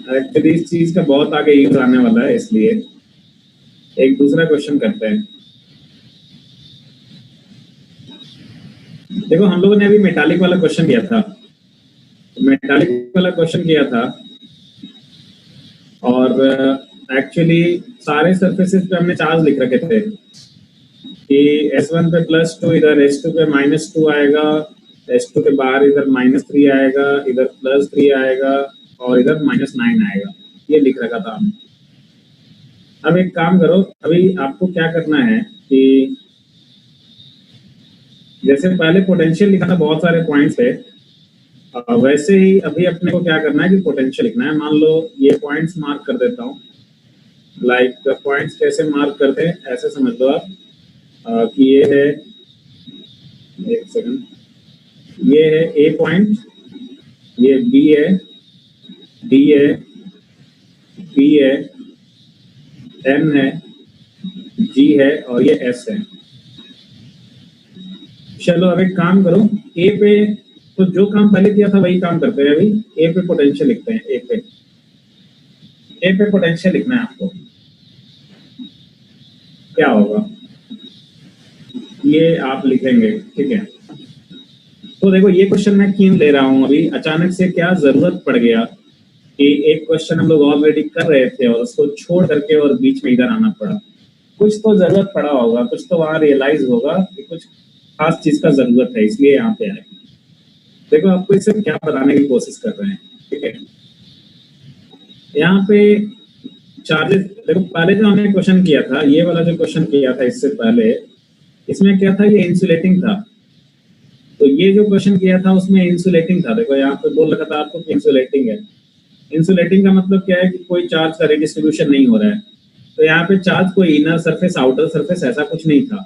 एक्चुअली इस चीज का बहुत आगे यूज आने वाला है, इसलिए एक दूसरा क्वेश्चन करते हैं। देखो हम लोगों ने अभी मेटालिक वाला क्वेश्चन किया था, और एक्चुअली सारे सरफेसेस पे हमने चार्ज लिख रखे थे कि S1 पे +2, इधर S2 पे -2 आएगा, S2 के बाहर इधर -3 आएगा, इधर +3 आएगा और इधर -9 आएगा, ये लिख रखा था हमने। अब एक काम करो, अभी आपको क्या करना है कि जैसे पहले पोटेंशियल लिखा था बहुत सारे पॉइंट्स पे, वैसे ही अभी अपने को क्या करना है कि पोटेंशियल लिखना है। मान लो ये पॉइंट्स मार्क कर देता हूँ, लाइक पॉइंट्स कैसे मार्क करते हैं ऐसे समझ लो आप कि ये है, एक सेकंड, ये है A पॉइंट, ये B है, D है, P है, M है, G है और ये S है। चलो अब एक काम करो, A पे तो जो काम पहले किया था वही काम करते हैं। अभी A पे पोटेंशियल लिखते हैं, A पे पोटेंशियल लिखना है आपको। क्या होगा ये आप लिखेंगे, ठीक है। तो देखो ये क्वेश्चन मैं क्यों ले रहा हूँ, अभी अचानक से क्या जरूरत पड़ गया कि एक क्वेश्चन हम लोग ऑलरेडी कर रहे थे और उसको छोड़ करके और बीच में इधर आना पड़ा। कुछ तो जरूरत पड़ा होगा, कुछ तो वहां रियलाइज होगा कि कुछ खास चीज का जरूरत है, इसलिए यहाँ पे आए। देखो आपको इससे क्या बताने की कोशिश कर रहे हैं, ठीक है। यहाँ पे चार्जेस, देखो पहले जो हमने क्वेश्चन किया था, ये वाला जो क्वेश्चन किया था इससे पहले, इसमें क्या था, ये इंसुलेटिंग था। तो ये जो क्वेश्चन किया था उसमें इंसुलेटिंग था। देखो यहाँ पे बोल रखा था आपको कि इंसुलेटिंग है। इंसुलेटिंग का मतलब क्या है कि कोई चार्ज का रिडिस्ट्रीब्यूशन नहीं हो रहा है। तो यहाँ पे चार्ज कोई इनर सरफेस आउटर सरफेस ऐसा कुछ नहीं था।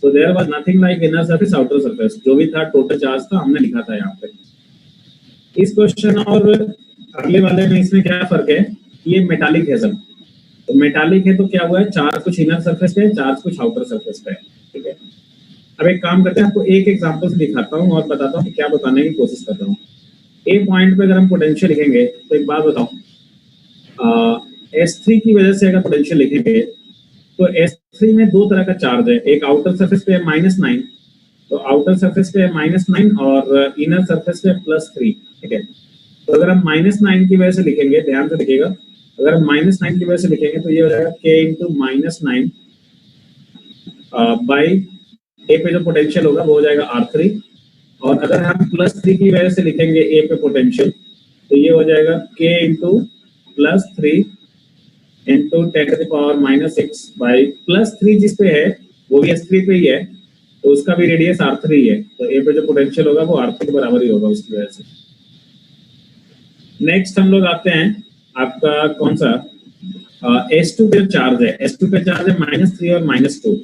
So there was nothing like inner surface outer surface, जो भी था टोटल चार्ज था हमने लिखा था यहाँ पे। इस क्वेश्चन और अगले वाले में इसमें क्या फर्क है, ये मेटालिक है सब। तो मेटालिक है तो क्या हुआ है, चार्ज कुछ इनर सरफेस पे है, चार्ज कुछ आउटर सरफेस पे है, ठीक है। अब एक काम करते हैं, आपको एक एग्जांपल से दिखाता हूँ और बताता हूँ कि क्या बताने की कोशिश कर रहा हूँ। ए पॉइंट पे अगर हम पोटेंशियल लिखेंगे तो एक बात बताओ, S3 की वजह से अगर पोटेंशियल लिखेंगे तो S3 में दो तरह का चार्ज है, एक आउटर सरफेस पे है -9, तो आउटर सरफेस पे है -9 और इनर सरफेस पे +3, ठीक है। तो अगर हम -9 की वजह से लिखेंगे, ध्यान से देखिएगा, अगर हम -9 की वजह से लिखेंगे तो ये हो जाएगा K × -9 बाई ए पे जो पोटेंशियल होगा वो हो जाएगा R3, और अगर हम +3 की वजह से लिखेंगे ए पे पोटेंशियल तो ये हो जाएगा K इंटू +3 इंटू 10⁻⁻6 बाई +3 जिस पे है वो भी S3 पे ही है तो उसका भी रेडियस R3 है, तो ए पे जो पोटेंशियल होगा वो R3 के बराबर ही होगा उसकी वजह से। नेक्स्ट हम लोग आते हैं आपका कौन सा S2 पे चार्ज है, S2 पे चार्ज है -3 और -2,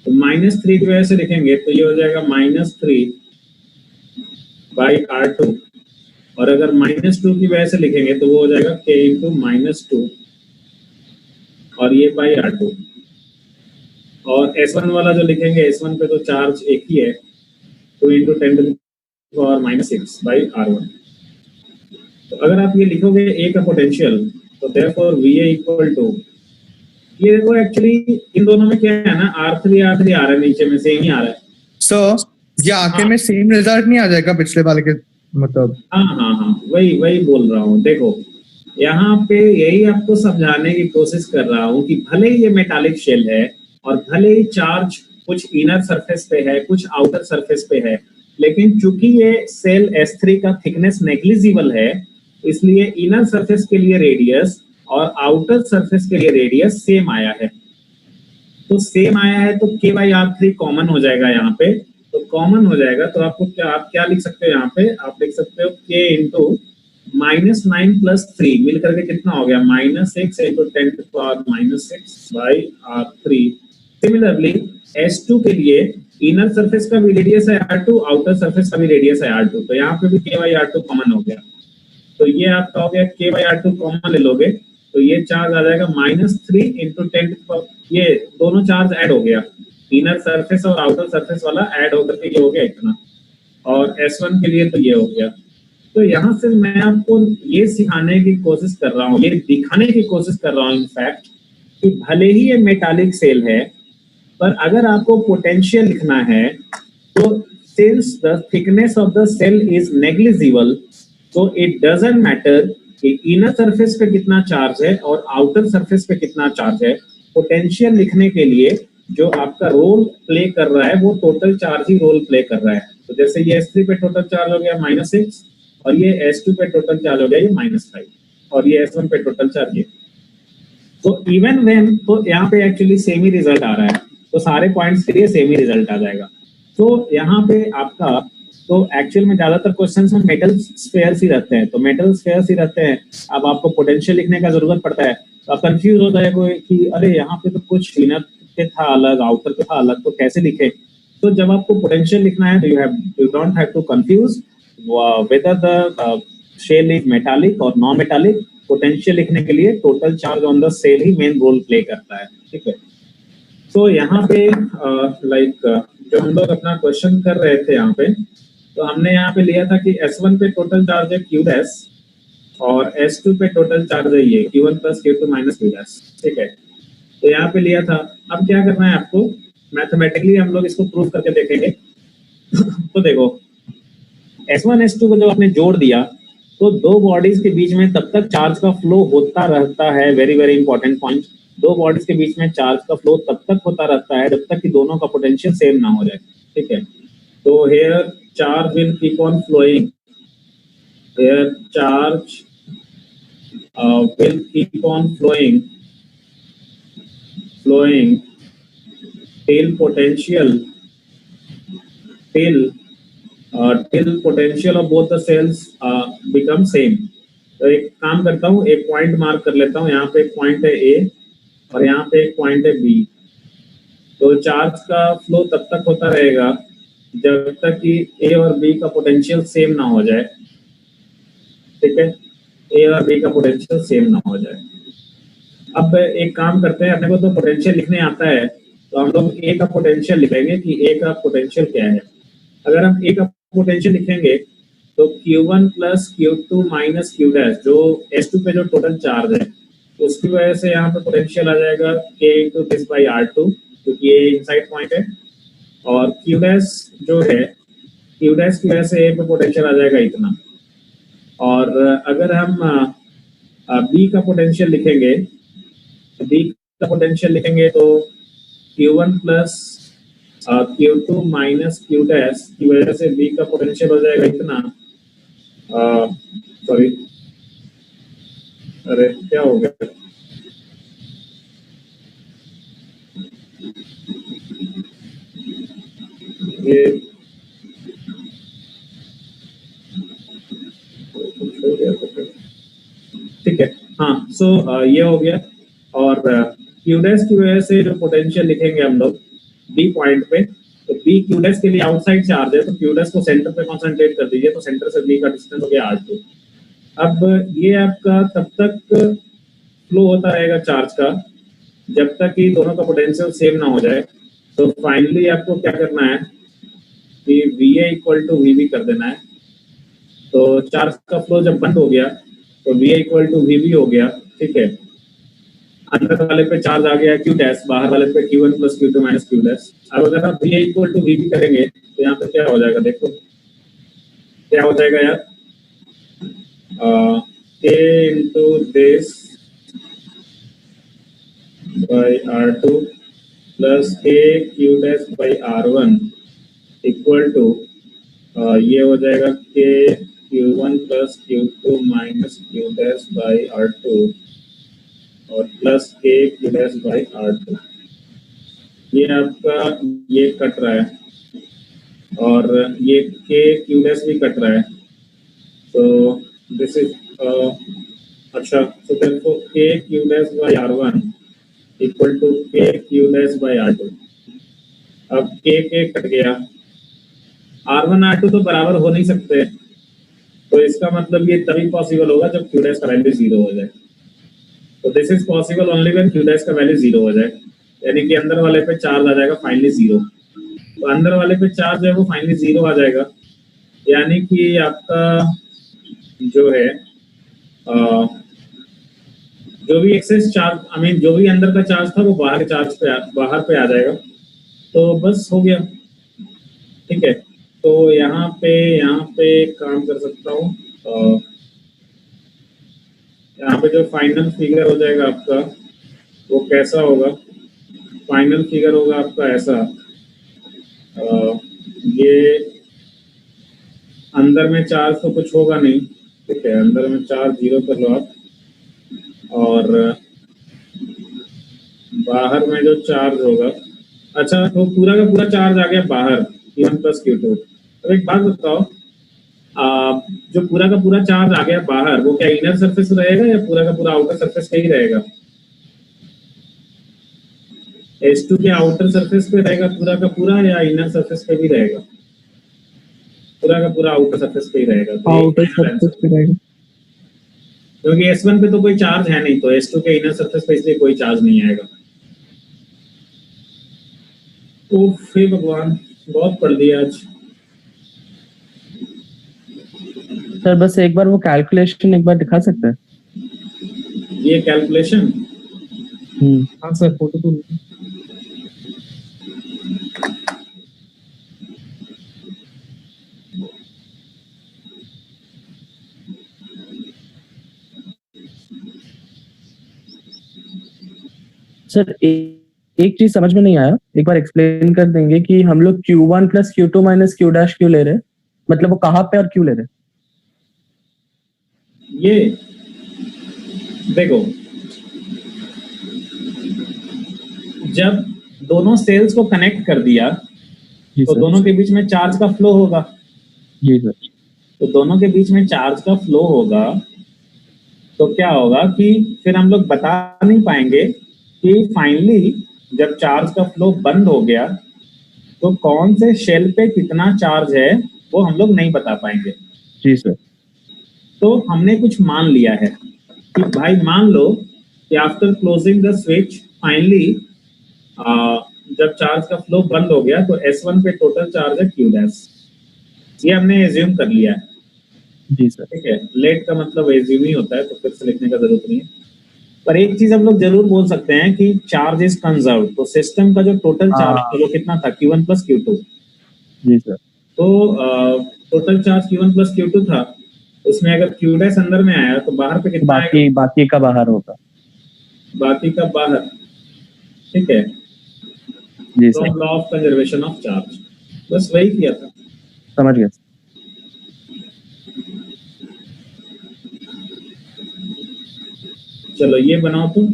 तो -3 की वजह से लिखेंगे तो ये हो जाएगा -3 बाई R2, और अगर -2 की वजह से लिखेंगे तो वो हो जाएगा K इंटू -2 और ये बाई R2, और S1 वाला जो लिखेंगे S1 पे तो चार्ज एक ही है 2 इंटू 10⁻⁻6 बाई R1। तो अगर आप ये लिखोगे ए का पोटेंशियल तो देयरफॉर VA इक्वल टू, ये देखो एक्चुअली इन दोनों में क्या है ना R3 आ रहा है, नीचे में सेम ही आ रहा है। सो ये आखिर में सेम रिजल्ट नहीं आ जाएगा पिछले वाले के मतलब? हाँ वही बोल रहा हूँ। देखो यहाँ पे यही आपको समझाने की कोशिश कर रहा हूँ कि भले ही ये मेटालिक शेल है और भले ही चार्ज कुछ इनर सरफेस पे है कुछ आउटर सरफेस पे है, लेकिन चूंकि ये सेल S3 का थिकनेस नेग्लिजिबल है इसलिए इनर सरफेस के लिए रेडियस और आउटर सरफेस के लिए रेडियस सेम आया है। तो सेम आया है तो K/R3 कॉमन हो जाएगा यहाँ पे, तो कॉमन हो जाएगा तो आपको आप क्या लिख सकते हो यहाँ पे, आप लिख सकते हो K इंटू -9 + 3 मिलकर के कितना हो गया -6 into 10⁻⁻6 by R3। Similarly S2 के लिए इनर सरफेस का भी रेडियस है R2, आउटर सरफेस का भी रेडियस है R2, तो यहाँ पे भी K/R2 कॉमन हो गया, तो ये आपका हो गया K/R2 कॉमन ले लोगे तो ये चार्ज आ जाएगा -3 इंटू 10, ये दोनों चार्ज ऐड हो गया, इनर सरफेस और आउटर सरफेस वाला ऐड होकर के ये हो गया इतना, और S1 के लिए तो ये हो गया। तो यहाँ से मैं आपको ये सिखाने की कोशिश कर रहा हूँ, ये दिखाने की कोशिश कर रहा हूँ इनफैक्ट कि भले ही ये मेटालिक सेल है पर अगर आपको पोटेंशियल लिखना है तो since the thickness of the shell is negligible तो इट डजंट मैटर कि इनर सरफेस पे कितना चार्ज है और आउटर सरफेस पे कितना चार्ज है, पोटेंशियल लिखने के लिए जो आपका रोल प्ले कर रहा है वो टोटल चार्ज ही रोल प्ले कर रहा है। तो जैसे ये S3 पे टोटल चार्ज हो गया -6 और ये S2 पे टोटल चार्ज हो गया ये -5 और ये S1 पे टोटल चार्ज ये, तो इवन व्हेन तो यहाँ पे एक्चुअली सेम ही रिजल्ट आ रहा है, तो सारे पॉइंट्स के लिए सेम ही रिजल्ट आ जाएगा। तो यहाँ पे आपका तो एक्चुअल में ज्यादातर क्वेश्चंस में मेटल स्फेयर्स ही रहते हैं, तो मेटल स्फेयर्स ही रहते हैं। अब आपको पोटेंशियल लिखने का जरूरत पड़ता है तो आप कंफ्यूज हो जाएगा कि अरे यहाँ पे तो कुछ इनर पे था अलग आउटर पे था अलग, तो कैसे लिखे। तो जब आपको पोटेंशियल लिखना है तो you don't have to confuse whether the shell is metallic or non metallic। पोटेंशियल लिखने के लिए total charge on the shell ही मेन रोल प्ले करता है, ठीक है। तो यहाँ पे जो हम लोग अपना क्वेश्चन कर रहे थे यहाँ पे, तो हमने यहाँ पे लिया था कि S1 पे टोटल चार्ज है Q डैश और S2 पे टोटल चार्ज है ये Q1 + Q2 - Q डैश, ठीक है। तो यहाँ पे लिया था, अब क्या करना है आपको मैथमेटिकली हम लोग इसको प्रूव करके देखेंगे। तो देखो S1 S2 को जब आपने जोड़ दिया तो दो बॉडीज के बीच में तब तक चार्ज का फ्लो होता रहता है, वेरी वेरी इंपॉर्टेंट पॉइंट, दो बॉडीज के बीच में चार्ज का फ्लो तब तक होता रहता है जब तक कि दोनों का पोटेंशियल सेम ना हो जाए, ठीक है। तो here charge will keep on flowing, here charge will keep on flowing till potential of both the cells become same। तो एक काम करता हूँ, एक पॉइंट मार्क कर लेता हूँ, यहाँ पे एक पॉइंट है A और यहाँ पे एक पॉइंट है B। तो चार्ज का फ्लो तब तक होता रहेगा जब तक कि A और B का पोटेंशियल सेम ना हो जाए, ठीक है, A और B का पोटेंशियल सेम ना हो जाए। अब एक काम करते हैं, अपने को तो पोटेंशियल लिखने आता है तो हम लोग A का पोटेंशियल लिखेंगे कि A का पोटेंशियल क्या है। अगर हम A का पोटेंशियल लिखेंगे तो Q1 + Q2 - Q डैश जो S2 पे जो टोटल चार्ज है उसकी वजह से यहाँ पे पोटेंशियल आ जाएगा K × this by R2 क्योंकि ये इनसाइड पॉइंट है, और Q डैश जो है Q डैश की वजह से A पे पोटेंशियल आ जाएगा इतना। और अगर हम B का पोटेंशियल लिखेंगे तो B का पोटेंशियल लिखेंगे तो Q1 + Q2 minus Q dash की वजह से B का पोटेंशियल हो जाएगा इतना, सॉरी अरे क्या हो गया, ये ठीक है। हाँ सो ये हो गया, और Q डैश की वजह से जो पोटेंशियल लिखेंगे हम लोग B पॉइंट पे, तो B Q डैश के लिए आउटसाइड चार्ज है, तो Q डैश को सेंटर पे कॉन्सेंट्रेट कर दीजिए, तो सेंटर से B का डिस्टेंस हो गया R2। अब ये आपका तब तक फ्लो होता रहेगा चार्ज का जब तक कि दोनों का पोटेंशियल सेम ना हो जाए। तो फाइनली आपको क्या करना है कि VA इक्वल टू VB कर देना है। तो चार्ज का फ्लो जब बंद हो गया तो VA इक्वल टू VB हो गया, ठीक है। अंदर वाले पे चार्ज आ गया Q डैश, बाहर वाले पे Q1 plus Q2 minus Q dash. अब अगर आप VA इक्वल टू VB करेंगे तो यहाँ पे क्या हो जाएगा, देखो क्या हो जाएगा यार, K into this by R2 plus K Q dash by R1 equal to ये हो जाएगा K Q1 plus Q2 minus Q dash by R2 और plus K Q dash by R2। ये आपका ये कट रहा है और ये K Q डैश भी कट रहा है, तो दिस इज अच्छा, so therefore K Q dash by R1 equal to K Q dash by R2। अब K कट गया, R1 R2 तो बराबर हो नहीं सकते, तो इसका मतलब ये तभी पॉसिबल होगा जब Q dash का वैल्यू 0 हो जाए। तो this is possible only when Q dash का वैल्यू 0 हो जाए, यानी कि अंदर वाले पे चार्ज आ जाएगा फाइनली 0। तो अंदर वाले पे चार्ज है वो फाइनली 0 आ जाएगा, यानी कि आपका जो है जो भी एक्सेस चार्ज जो भी अंदर का चार्ज था वो बाहर के चार्ज पे बाहर पे आ जाएगा। तो बस हो गया, ठीक है। तो यहाँ पे काम कर सकता हूँ, यहाँ पे जो फाइनल फिगर हो जाएगा आपका वो कैसा होगा, फाइनल फिगर होगा आपका ऐसा, ये अंदर में चार्ज तो कुछ होगा नहीं, ठीक है, अंदर में चार्ज 0 कर लो आप, और बाहर में जो चार्ज होगा, अच्छा तो पूरा का पूरा चार्ज आ गया बाहर Q1 प्लस Q2। अब एक बात बताओ, जो पूरा का पूरा चार्ज आ गया बाहर वो क्या इनर सरफेस रहेगा या पूरा का पूरा आउटर सरफेस पे ही रहेगा? H2 के आउटर सरफेस पे रहेगा पूरा का पूरा या इनर सरफेस पे भी रहेगा? पूरा का पूरा आउटर सरफेस पे ही रहेगा, तो आउटर सरफेस पे रहेगा, क्योंकि S1 पे तो कोई चार्ज है नहीं, तो S2 के इनर सरफेस पे इसलिए कोई चार्ज नहीं आएगा। उफ हे भगवान, बहुत पढ़ दिया आज। सर बस एक बार वो कैलकुलेशन एक बार दिखा सकते हैं? ये कैलकुलेशन हाँ सर, फोटो तो सर एक चीज समझ में नहीं आया, एक बार एक्सप्लेन कर देंगे कि हम लोग Q1 plus Q2 minus Q dash क्यों ले रहे हैं, मतलब वो कहाँ पे और क्यों ले रहे हैं? ये देखो, जब दोनों सेल्स को कनेक्ट कर दिया तो दोनों के बीच में चार्ज का फ्लो होगा। जी सर। तो दोनों के बीच में चार्ज का फ्लो होगा तो क्या होगा कि फिर हम लोग बता नहीं पाएंगे कि फाइनली जब चार्ज का फ्लो बंद हो गया तो कौन से शेल पे कितना चार्ज है वो हम लोग नहीं बता पाएंगे। जी सर। तो हमने कुछ मान लिया है कि भाई मान लो कि after closing the switch finally जब चार्ज का फ्लो बंद हो गया तो S1 पे टोटल चार्ज है Q डैश, ये हमने एज्यूम कर लिया है। जी सर। ठीक है, लेट का मतलब एज्यूम ही होता है, तो फिर से लिखने का जरूरत नहीं है। पर एक चीज हम लोग जरूर बोल सकते हैं कि चार्ज इज कंजर्व, तो सिस्टम का जो टोटल चार्ज था वो कितना था, Q1 प्लस Q2। जी सर। तो total charge Q1 plus Q2 था, उसमें अगर Q डैश अंदर में आया तो बाहर पे कितना आएगा? बाकी का बाहर होगा। बाकी का बाहर, ठीक है। जी from sir, law of conservation of charge. बस वही किया था। समझ गया। चलो ये बनाओ तुम।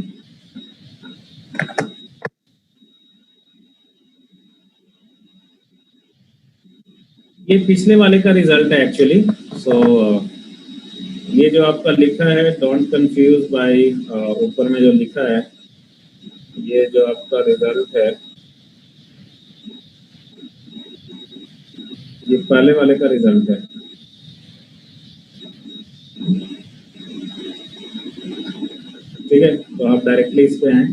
ये पिछले वाले का रिजल्ट है एक्चुअली। सो ये जो आपका लिखा है डोंट कंफ्यूज बाय, ऊपर में जो लिखा है ये जो आपका रिजल्ट है ये पहले वाले का रिजल्ट है। ठीक है, तो आप डायरेक्टली इस पे आए।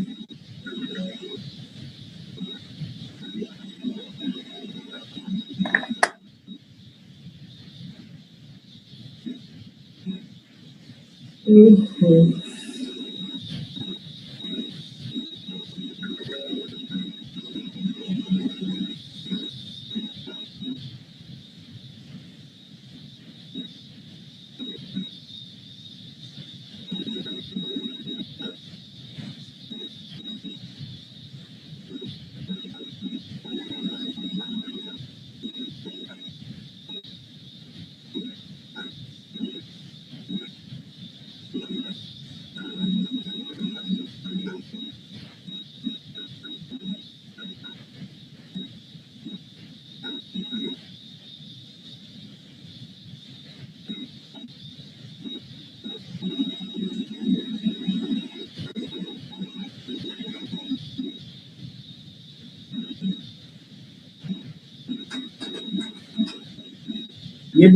ये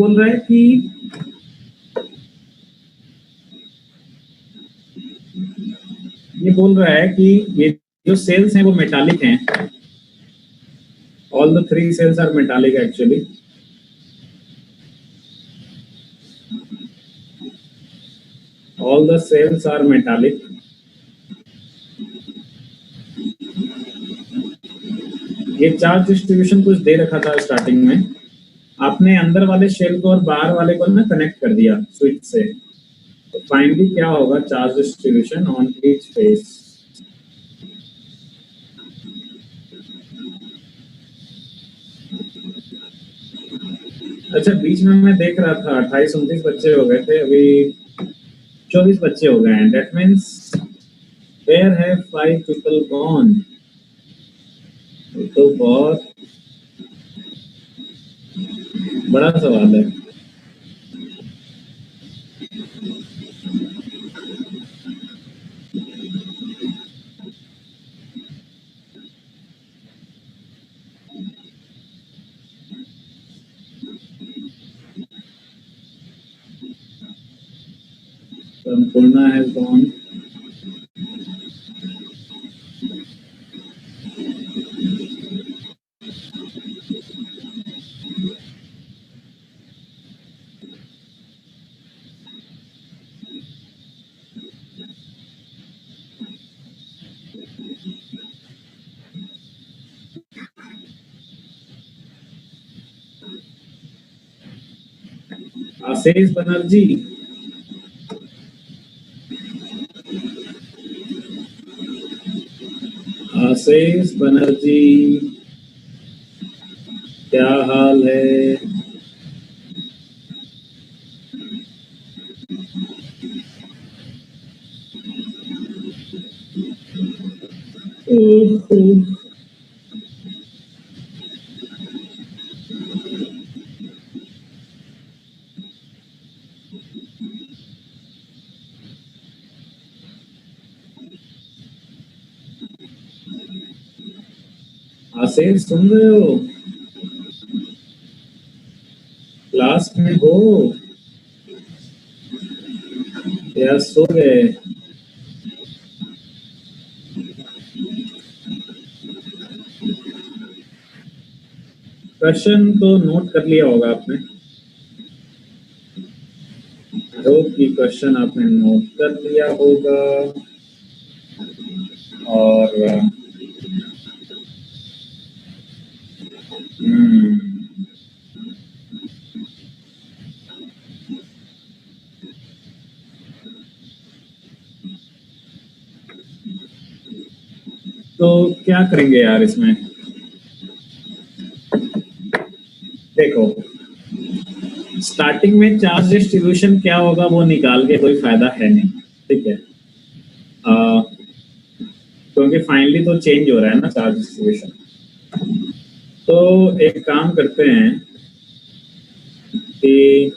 बोल रहा है कि ये जो सेल्स हैं वो मेटालिक हैं। All the 3 cells are metallic actually. All the cells are metallic. ये चार्ज डिस्ट्रीब्यूशन कुछ दे रखा था स्टार्टिंग में, आपने अंदर वाले शेल को और बाहर वाले को ना कनेक्ट कर दिया स्विच से, तो फाइनली क्या होगा charge distribution on each face. अच्छा, बीच में मैं देख रहा था 28-29 बच्चे हो गए थे, अभी 24 बच्चे हो गए हैं। That means where have 5 people gone. तो बहुत बड़ा सवाल है। Purna has gone. आशीष बनर्जी, आशीष बनर्जी क्या हाल है? आशीष सुन रहे हो? क्लास में हो या सो गए? क्वेश्चन तो नोट कर लिया होगा आपने, होप की क्वेश्चन आपने नोट कर लिया होगा। और तो क्या करेंगे यार इसमें? देखो स्टार्टिंग में चार्ज डिस्ट्रीब्यूशन क्या होगा वो निकाल के कोई फायदा है नहीं, ठीक है, क्योंकि फाइनली तो चेंज हो रहा है ना चार्ज डिस्ट्रीब्यूशन। तो एक काम करते हैं कि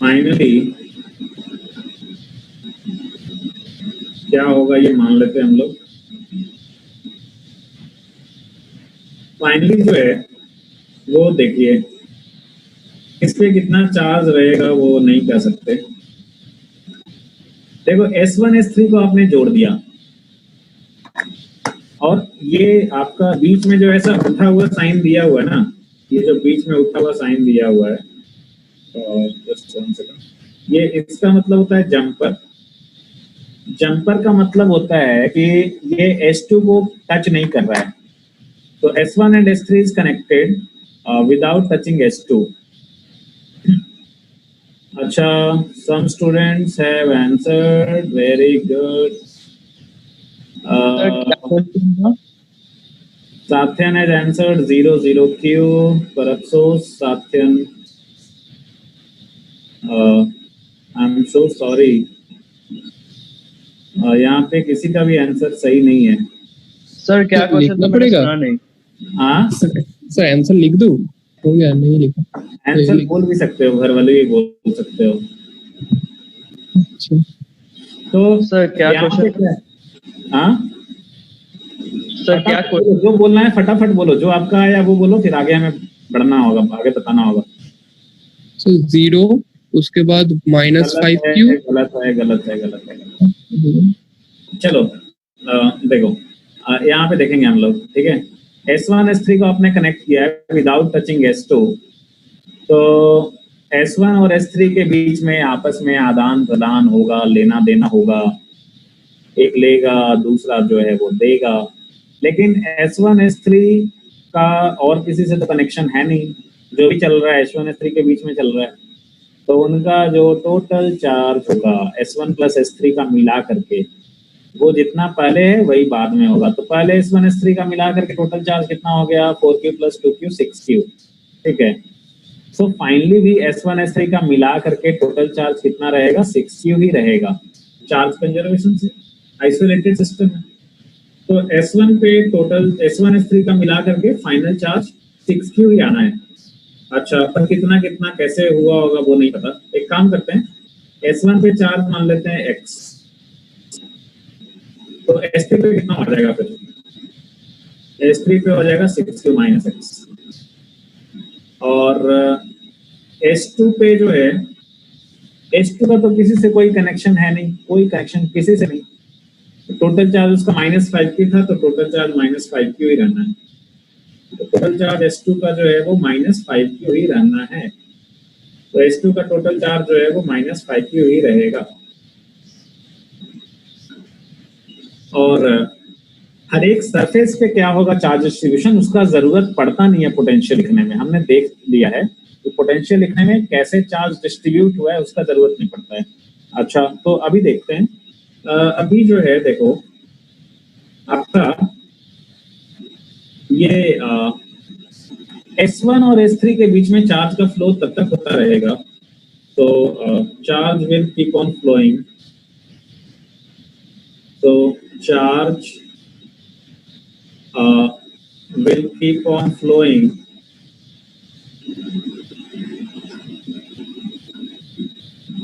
फाइनली क्या होगा ये मान लेते हैं हम लोग। फाइनली जो है वो देखिए इस पे कितना चार्ज रहेगा वो नहीं कह सकते। देखो S1 S3 को आपने जोड़ दिया और ये आपका बीच में जो ऐसा उठा हुआ साइन दिया हुआ है ना, ये जो बीच में उठा हुआ साइन दिया हुआ है, और जस्ट 1 सेकंड, ये इसका मतलब होता है जंपर। जंपर का मतलब होता है कि ये S2 को टच नहीं कर रहा है, तो S1 and S3 is connected without touching S2. अच्छा, some students have answered, very good. Sathyan has answered 00Q, पर अफसोस साथ्यन, I'm so sorry, यहाँ पे किसी का भी आंसर सही नहीं है। सर क्या क्वेश्चन लिखना था, मैंने पड़ेगा? सुना नहीं। हाँ, सर आंसर लिख दूं? हो गया, नहीं लिखा। आंसर बोल भी सकते हो, घर वाले भी बोल सकते हो। अच्छा, तो सर क्या यहाँ पे क्वेश्चन, क्या है? हाँ, सर क्या बोलो, जो बोलना है फटाफट बोलो, जो आपका आया वो बोलो, फिर आगे हमें बढ़ना होगा, आगे बताना होगा। सो 0 उसके बाद -5Q। गलत है, गलत है, गलत है। चलो देखो यहाँ पे देखेंगे हम लोग, ठीक है। S1 S3 को आपने कनेक्ट किया है विदाउट टचिंग S2, तो S1 और S3 के बीच में आपस में आदान प्रदान होगा, लेना देना होगा, एक लेगा दूसरा जो है वो देगा। लेकिन S1 S3 का और किसी से तो कनेक्शन है नहीं, जो भी चल रहा है S1 S3 के बीच में चल रहा है, तो उनका जो टोटल चार्ज होगा S1 प्लस S3 का मिला करके, वो जितना पहले है वही बाद में होगा। तो पहले S1 S3 का मिला करके टोटल चार्ज कितना हो गया, 4Q प्लस 2Q 6Q, ठीक है। सो फाइनली भी S1 S3 का मिला करके टोटल चार्ज कितना रहेगा, 6Q ही रहेगा। चार्ज कंजर्वेशन से आइसोलेटेड सिस्टम है, तो S1 पे टोटल S1 S3 का मिला करके फाइनल चार्ज 6Q ही आना है। अच्छा, पर कितना कितना कैसे हुआ होगा वो नहीं पता। एक काम करते हैं, S1 पे चार्ज मान लेते हैं X, तो S3 पे कितना हो जाएगा, फिर S3 पे हो जाएगा 6Q माइनस X, और S2 पे जो है, S2 का तो किसी से कोई कनेक्शन है नहीं, कोई कनेक्शन किसी से नहीं, तो टोटल चार्ज उसका -5Q था, तो टोटल चार्ज -5Q ही रहना है। तो टोटल चार्ज S2 का जो है वो -5Q ही रहना है, तो S2 का टोटल चार्ज जो है वो -5Q ही रहेगा। और हर एक सरफेस पे क्या होगा चार्ज डिस्ट्रीब्यूशन, उसका जरूरत पड़ता नहीं है पोटेंशियल लिखने में, हमने देख लिया है कि पोटेंशियल लिखने में कैसे चार्ज डिस्ट्रीब्यूट हुआ है उसका जरूरत नहीं पड़ता है। अच्छा, तो अभी देखते हैं, अभी जो है देखो आपका ये S1 और S3 के बीच में चार्ज का फ्लो तब तक होता रहेगा, तो charge will keep on flowing, so charge will keep on flowing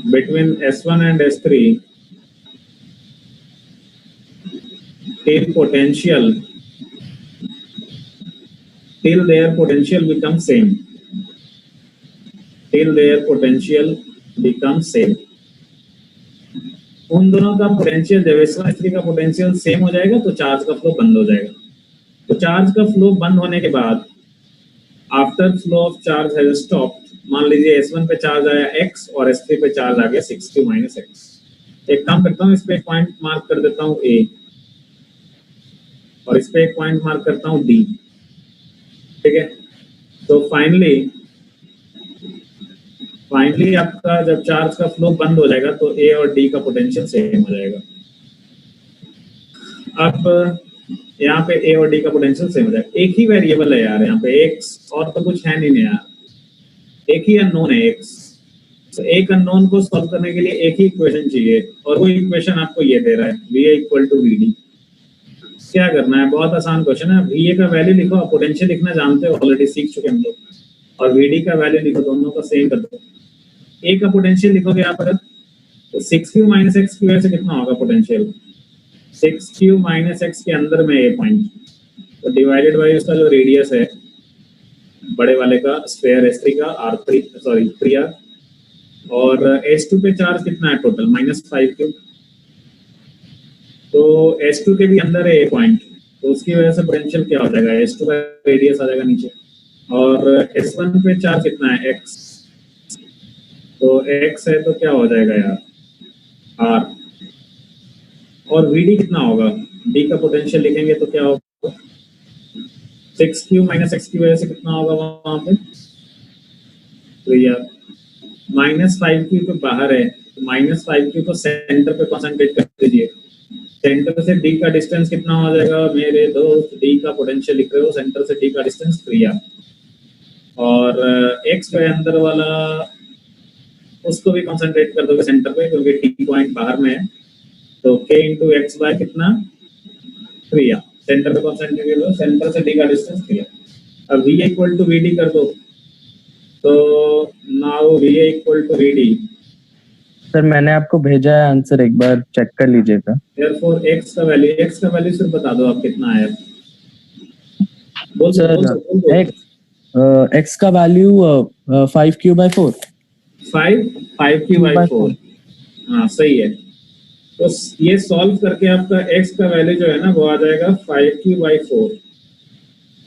between S1 and S3 till their potential becomes same, till their potential becomes same। उन दोनों का पोटेंशियल, जब S1 S3 का पोटेंशियल सेम हो जाएगा तो चार्ज का फ्लो बंद हो जाएगा। तो चार्ज का फ्लो बंद होने के बाद after flow of charge has stopped, मान लीजिए S1 पे चार्ज आया X और S3 पे चार्ज आ गया 6Q माइनस X। एक काम करता हूँ, इस पे एक पॉइंट मार्क कर देता हूँ A, और इस पे एक पॉइंट मार्क करता हूँ D, ठीक है। तो फाइनली आपका जब चार्ज का फ्लो बंद हो जाएगा तो A और D का पोटेंशियल सेम हो जाएगा। अब यहाँ पे ए और डी का पोटेंशियल सेम हो जाएगा। एक ही वेरिएबल है यार यहाँ पे, एक्स और तो कुछ है नहीं यार, एक ही अननोन है एक्स। तो एक अननोन को सॉल्व करने के लिए एक ही इक्वेशन चाहिए और वो इक्वेशन आपको ये दे रहा है VA इक्वल टू VD। क्या करना है, बहुत आसान क्वेश्चन है। VA का वैल्यू लिखो, आप पोटेंशियल लिखना जानते हो, ऑलरेडी सीख चुके हम लोग, और VD का वैल्यू लिखो, दोनों का सेम कर दो। ए का पोटेंशियल लिखोगे आप अगर, तो 6q माइनस एक्स की वजह से कितना होगा पोटेंशियल, 6q माइनस एक्स के अंदर में ए पॉइंट, तो डिवाइडेड बाई उसका जो रेडियस है बड़े वाले का स्फीयर S3 का R3 सॉरी 3R, और S2 पे चार्ज कितना है टोटल -5q, तो S2 के भी अंदर है ए पॉइंट, तो उसकी वजह से पोटेंशियल क्या हो जाएगा, S2 का रेडियस आ जाएगा नीचे, और S1 पे चार्ज कितना है x, तो x है तो क्या हो जाएगा यार R, और VD कितना होगा, D का पोटेंशियल लिखेंगे तो क्या होगा 6q माइनस एक्स की वजह से कितना होगा वहां पे, तो यार -5q तो बाहर है, तो -5q को सेंटर पे कंसंट्रेट कर दीजिए। सेंटर से D का डिस्टेंस कितना हो जाएगा मेरे दोस्त, D का पोटेंशियल लिख रहे हो, सेंटर से D का डिस्टेंस 3R, और x के अंदर वाला उसको भी कंसंट्रेट कर दोगे सेंटर पे, क्योंकि D पॉइंट बाहर में है, तो k इंटू एक्स बाय कितना 3R, सेंटर पे कंसंट्रेट कर दो, सेंटर से D का डिस्टेंस 3R। अब VA इक्वल टू VD कर दो, तो now VA equal to VD, sir मैंने आपको भेजा है आंसर, एक बार चेक कर लीजिएगा। देयरफॉर x का वैल्यू सिर्फ बता दो आप कितना है, बोल सर दो। x का वैल्यू 5q/4 5q/4, हाँ सही है। तो ये सॉल्व करके आपका x का वैल्यू जो है ना वो आ जाएगा 5q/4।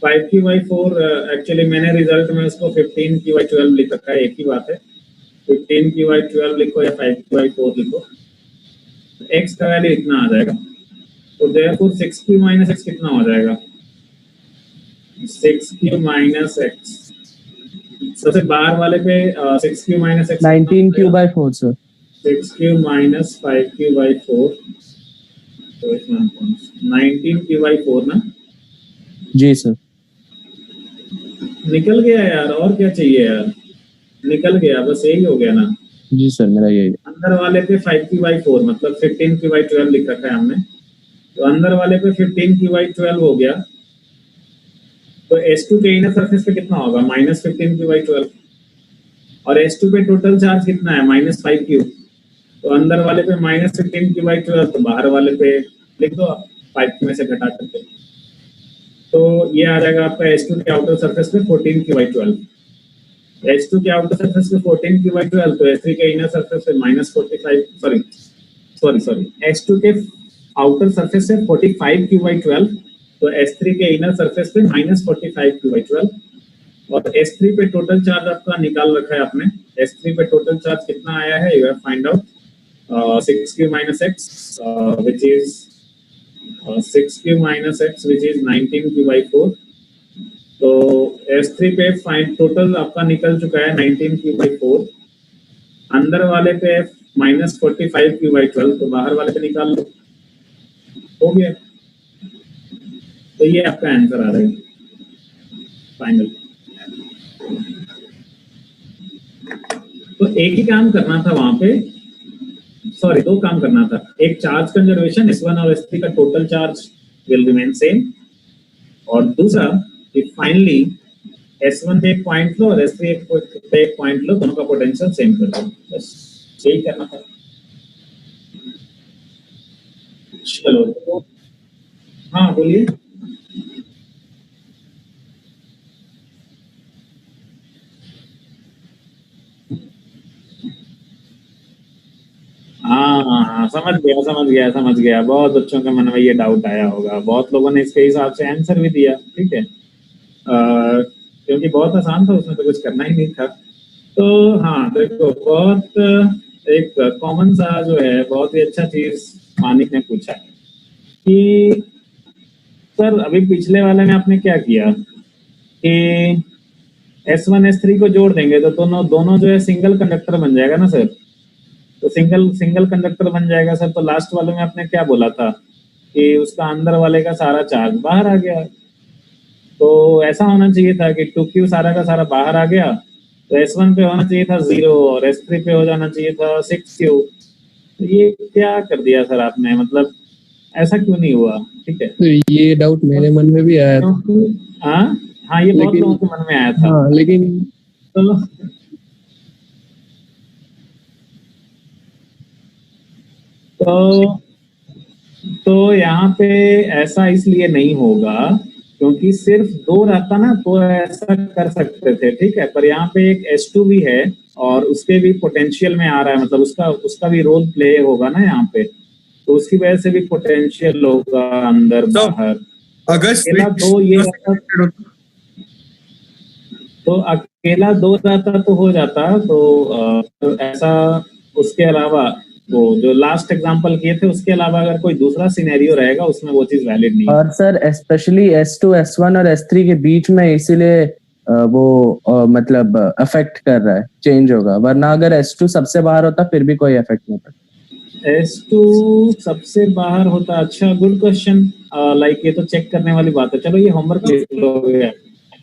5q/4 एक्चुअली मैंने रिजल्ट में उसको 15q/12 लिख रखा है, एक ही बात है, 15q/12 लिखो या 5q/4 लिखो, x का वैल्यू इतना आ जाएगा, तो देयरफॉर 6q माइनस एक्स कितना हो जाएगा, 6q माइनस एक्स, सबसे बाहर वाले पे 6q minus x 19q/4 sir, 6q minus 5q/4, तो इसमें 19q/4 ना, जी सर। निकल गया यार, और क्या चाहिए यार, निकल गया, बस यही हो गया ना। जी सर मेरा यही है। अंदर वाले पे 5q/4 मतलब 15q/12 लिख रखा है हमने, तो अंदर वाले पे 15q/12 हो गया, तो S2 के इनर सरफेस पे कितना होगा -15q/12, और S2 पे टोटल चार्ज कितना है -5q, तो अंदर वाले पे -15q/12, तो बाहर वाले पे लिख दो आप 5 में से घटा करके, तो ये आ जाएगा आपका S2 के आउटर सरफेस पे 14q/12, S2 के आउटर सरफेस पे 14q/12, तो S3 के इनर सरफेस पे -45 सॉरी S2 के आउटर सरफेस से 45q/12, तो S3 के इनर सरफेस पे -45q/12, और S3 पे टोटल चार्ज आपका निकाल रखा है आपने, S3 पे टोटल चार्ज कितना आया है, you have find out 6q minus x which is 6q minus x which is 19q/4, तो S3 पे फाइंड टोटल आपका निकल चुका है 19q/4, अंदर वाले पे -45q/12, तो बाहर वाले पे निकाल लो, हो गया, तो ये आपका आंसर आ रहा है फाइनल। तो एक ही काम करना था वहां पे, सॉरी दो काम करना था, एक चार्ज कंजर्वेशन, S1 और S3 का total charge will remain same, और दूसरा कि फाइनली S1 पे एक पॉइंट लो और S3 पे एक पॉइंट लो, दोनों का पोटेंशियल सेम कर दो, बस यही करना था। चलो तो हाँ बोलिए। हाँ समझ गया, बहुत बच्चों के मन में ये डाउट आया होगा, बहुत लोगों ने इसके हिसाब से आंसर भी दिया, ठीक है, क्योंकि बहुत आसान था, उसमें तो कुछ करना ही नहीं था। तो हाँ देखो, बहुत एक कॉमन सा जो है, बहुत ही अच्छा चीज मानिक ने पूछा कि सर अभी पिछले वाले में आपने क्या किया कि S1 S3 को जोड़ देंगे तो दोनों जो है सिंगल कंडक्टर बन जाएगा ना सर, तो सिंगल कंडक्टर बन जाएगा सर, तो लास्ट वाले में आपने क्या बोला था कि उसका अंदर वाले का सारा चार्ज बाहर आ गया। तो ऐसा होना चाहिए था कि 2Q सारा का सारा बाहर आ गया, तो S1 पे होना चाहिए था 0 और S3 पे हो जाना चाहिए था 6Q। तो ये क्या कर दिया सर आपने, मतलब ऐसा क्यों नहीं हुआ? ठीक है, तो ये डाउट मेरे मन में भी आया था। क्योंकि हाँ ये बहुत लेकिन लोगों के मन में आया था। हाँ लेकिन तो तो तो यहाँ पे ऐसा इसलिए नहीं होगा क्योंकि सिर्फ 2 रहता ना तो ऐसा कर सकते थे, ठीक है। पर यहाँ पे एक S2 भी है और उसके भी पोटेंशियल में आ रहा है, मतलब उसका भी रोल प्ले होगा ना यहाँ पे, तो उसकी वजह से भी पोटेंशियल होगा अंदर तो बाहर। अगर अकेला switch 2 ये जो रहता, connected होता, तो अकेला 2 रहता तो हो जाता। तो ऐसा उसके अलावा वो जो लास्ट एग्जांपल किए थे उसके अलावा अगर कोई दूसरा सिनेरियो रहेगा उसमें वो चीज वैलिड नहीं है। और सर स्पेशली S2 S1 और S3 के बीच में इसीलिए मतलब अफेक्ट कर रहा है, चेंज होगा, वरना अगर S2 सबसे बाहर होता फिर भी कोई इफेक्ट नहीं पड़ता। S2 सबसे बाहर होता, अच्छा गुड क्वेश्चन। लाइक ये तो चेक करने वाली बात है, चलो ये होमवर्क लिख लोगे।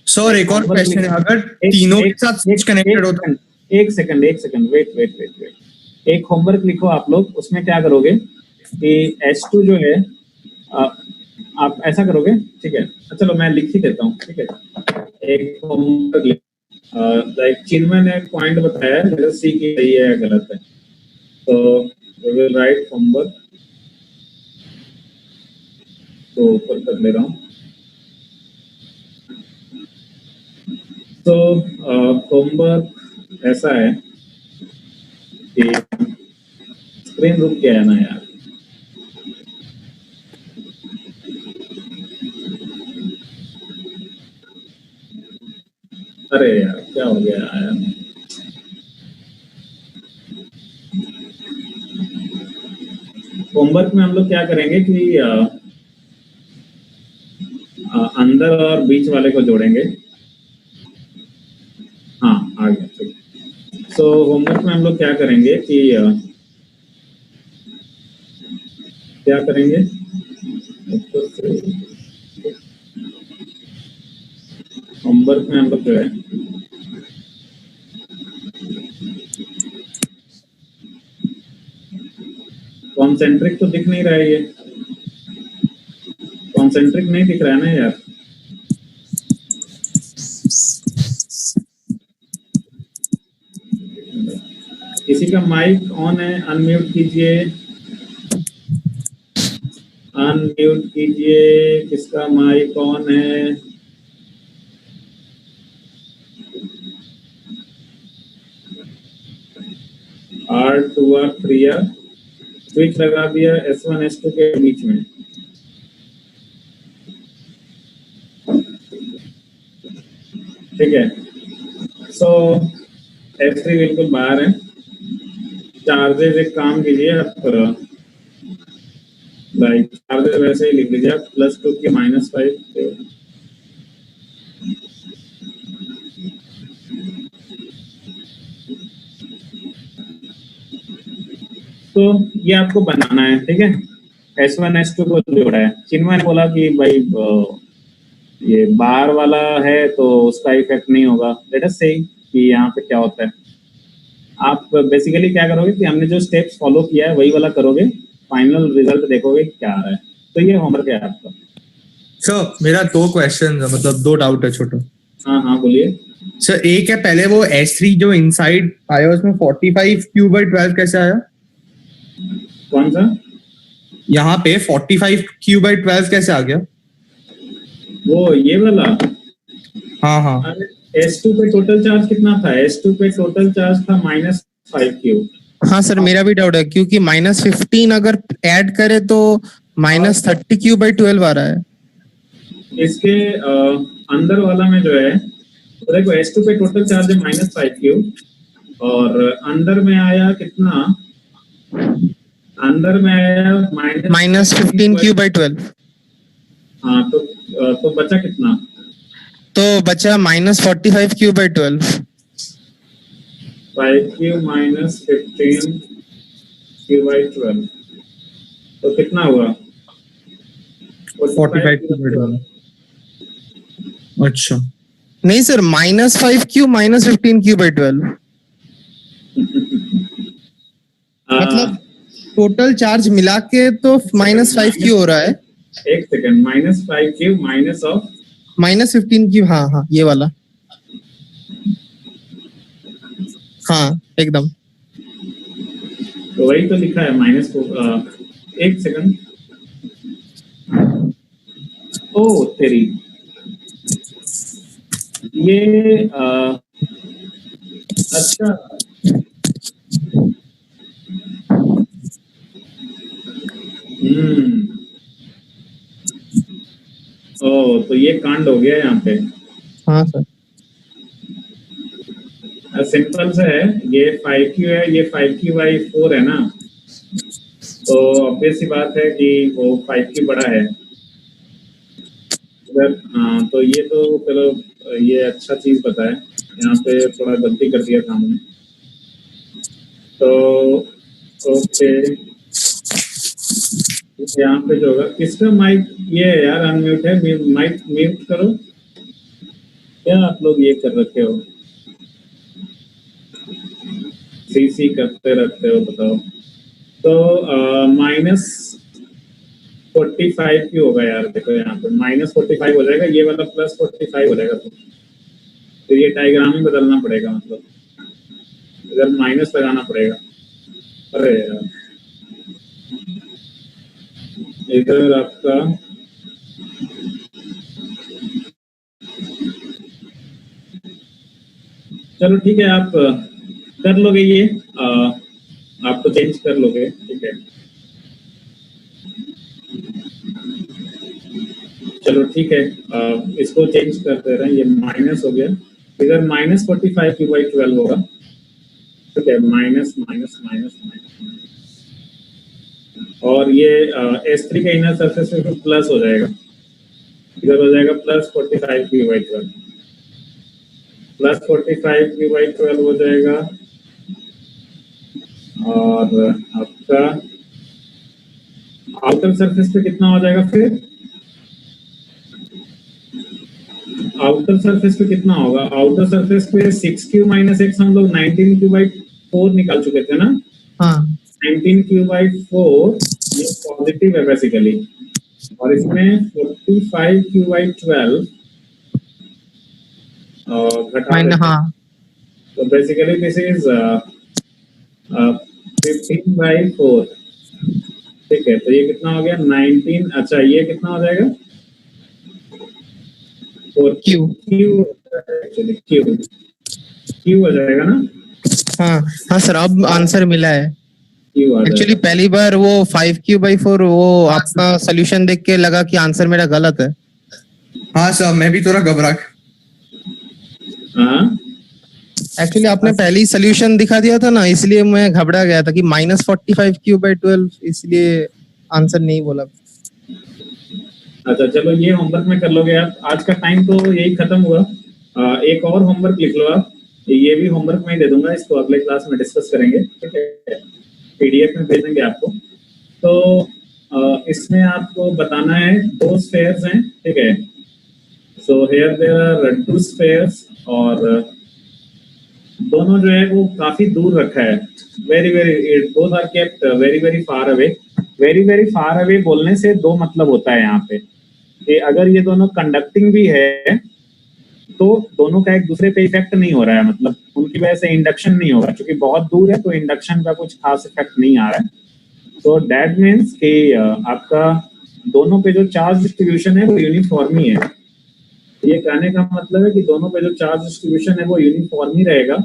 सर एक और क्वेश्चन है, अगर तीनों के साथ स्विच कनेक्टेड हो तो एक सेकंड वेट। एक होमवर्क लिखो आप लोग, उसमें क्या करोगे कि S2 जो है आप ऐसा करोगे, ठीक है। चलो मैं लिख ही देता हूँ, ठीक है। एक होमवर्क लिख, लाइक चिन्मय ने एक पॉइंट बताया, लेट्स सी कि सही है या गलत है। तो वी विल राइट होमवर्क, तो ऊपर कर ले रहा हूँ। तो होमवर्क ऐसा है कि स्क्रीन रुक गया है ना यार। अरे यार क्या हो गया यार। होमवर्क में हम लोग क्या करेंगे कि अंदर और बीच वाले को जोड़ेंगे। हाँ आ गया, ठीक। सो होमवर्क में हम लोग क्या करेंगे कि क्या करेंगे, होमवर्क में हम लोग जो है कॉन्सेंट्रिक तो दिख नहीं रहा है, ये कॉन्सेंट्रिक नहीं दिख रहा है ना यार। किसी का माइक ऑन है, अनम्यूट कीजिए, अनम्यूट कीजिए, किसका माइक ऑन है। R2 R3 स्विच लगा दिया S1 S2 के बीच में। ठीक है, सो S3 बिल्कुल बाहर है। चार्जेस एक काम कीजिए आप, लाइक चार्जेस वैसे ही लिख लीजिए आप, +2 के -5। तो ये आपको बनाना है, ठीक है। S1 S2 को जोड़ा है। चिन्मय ने बोला कि भाई ये बाहर वाला है तो उसका इफेक्ट नहीं होगा। लेट अस से कि यहाँ पे क्या होता है। आप बेसिकली क्या करोगे कि हमने जो स्टेप्स फॉलो किया है वही वाला करोगे, फाइनल रिजल्ट देखोगे क्या आ रहा है। तो ये होमवर्क है आपका। सर मेरा 2 क्वेश्चन है, मतलब 2 डाउट है छोटा। हाँ बोलिए। सर एक है, पहले वो S3 जो इनसाइड आया उसमें 45Q/12 कैसे आया? कौन सा? यहाँ पे 45Q/12 कैसे आ गया? वो ये वाला? हाँ S2 पे टोटल चार्ज कितना था? S2 पे टोटल चार्ज था -5Q। हाँ सर मेरा भी डाउट है, क्योंकि -15 अगर ऐड करे तो -30Q/12 आ रहा है। इसके अंदर वाला में जो है, तो देखो S2 पे टोटल चार्ज है -5Q और अंदर में आया कितना? अंदर में आया -15Q/12। हाँ तो बचा कितना? तो बचा -45Q/12। 5Q -15Q/12 तो कितना हुआ? 45 क्यूबिट वाला। अच्छा नहीं सर, -5Q -15Q/12 मतलब टोटल चार्ज मिला के तो -5Q हो रहा है। एक second, -5Q minus of -15Q, हाँ हाँ ये वाला, हाँ एकदम। तो वही तो लिखा है माइनस को। एक सेकंड, ओ तेरी, ये अच्छा ओ तो ये कांड हो गया यहाँ पे। हाँ सर, सिंपल से है, ये 5Q है, ये 5Q/4 है ना, तो ऑब्वियस सी बात है कि वो 5Q बड़ा है अगर। हाँ तो ये तो चलो, ये अच्छा चीज पता है, यहाँ पे थोड़ा गलती कर दिया था हमने। तो ओके, यहाँ पे जो होगा, किसका माइक ये है यार अनम्यूट है, माइक म्यूट करो। क्या आप लोग ये कर रखे हो, सीसी करते रहते हो, बताओ। तो -45Q होगा यार, देखो यहाँ पे -45 हो जाएगा, ये वाला +45 हो जाएगा। तो ये डायग्राम ही बदलना पड़ेगा, मतलब इधर माइनस लगाना पड़ेगा। अरे यार, इधर आपका चलो ठीक है, आप कर लोगे ये, आप तो चेंज कर लोगे, ठीक है। चलो ठीक है, इसको चेंज कर दे रहे हैं, ये माइनस हो गया, इधर -45Q/12 होगा, ठीक है, माइनस माइनस माइनस माइनस, और ये S3 का इनर सरफेस पे प्लस हो जाएगा, इधर हो जाएगा +45Q/12, +45Q/12 हो जाएगा। और आपका आउटर सरफेस पे कितना हो जाएगा फिर, आउटर सरफेस पे कितना होगा, आउटर सरफेस पे 6Q - X हम लोग 19Q/4 निकाल चुके थे ना। हाँ 19Q/4 ये पॉजिटिव है बेसिकली, और इसमें 45Q/12 घटा देते हैं। हाँ तो बेसिकली दिस इज 15/4, ठीक है। तो ये कितना हो गया 19, अच्छा ये कितना हो जाएगा, Q, एक्चुअली क्यू हो जाएगा ना। हाँ हाँ सर, अब आंसर मिला है। क्यू आ एक्चुअली जाएगा। पहली बार वो 5Q/4 वो आपका सोल्यूशन देख के लगा कि आंसर मेरा गलत है। हाँ सर, मैं भी थोड़ा घबरा। हाँ एक्चुअली आपने पहले ही सोल्यूशन दिखा दिया था ना, इसलिए मैं घबरा गया था कि -45Q/12, इसलिए आंसर नहीं बोला। अच्छा चलो, ये होमवर्क में कर लोगे आप, आज का टाइम तो यही खत्म हुआ। एक और होमवर्क लिख लो आप, ये भी होमवर्क में ही दे दूंगा, इसको अगले क्लास में डिस्कस करेंगे, ठीक है, PDF में भेज देंगे आपको। तो इसमें आपको बताना है, 2 स्फेयर्स हैं, ठीक है। So here there are 2 spheres, और दोनों जो है वो काफी दूर रखा है, very very, both are kept very very far away. Very very far away बोलने से 2 मतलब होता है यहाँ पे, कि अगर ये दोनों कंडक्टिंग भी है तो दोनों का एक दूसरे पे इफेक्ट नहीं हो रहा है, मतलब उनकी वजह से इंडक्शन नहीं होगा, क्योंकि बहुत दूर है तो इंडक्शन का कुछ खास इफेक्ट नहीं आ रहा है। तो दैट मीन्स कि आपका दोनों पे जो चार्ज डिस्ट्रीब्यूशन है वो यूनिफॉर्म ही है। ये कहने का मतलब है कि दोनों पे जो चार्ज डिस्ट्रीब्यूशन है वो यूनिफॉर्म ही रहेगा,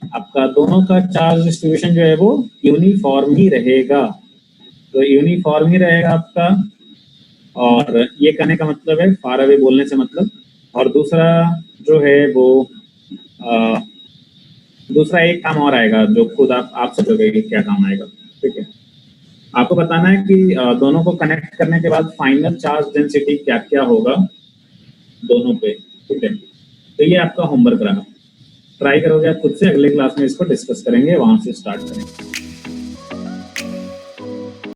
आपका दोनों का चार्ज डिस्ट्रीब्यूशन जो है वो यूनिफॉर्म ही रहेगा, तो यूनिफॉर्म ही रहेगा आपका। और ये कहने का मतलब है फार अवे बोलने से मतलब। और दूसरा जो है वो दूसरा एक काम और आएगा जो खुद आप सोचोगे कि क्या काम आएगा, ठीक है। आपको बताना है कि दोनों को कनेक्ट करने के बाद फाइनल चार्ज डेंसिटी क्या क्या होगा दोनों पे, ठीक है। तो ये आपका होमवर्क रहा, ट्राई करोगे आप खुद से, अगले क्लास में इसको डिस्कस करेंगे, वहां से स्टार्ट करेंगे।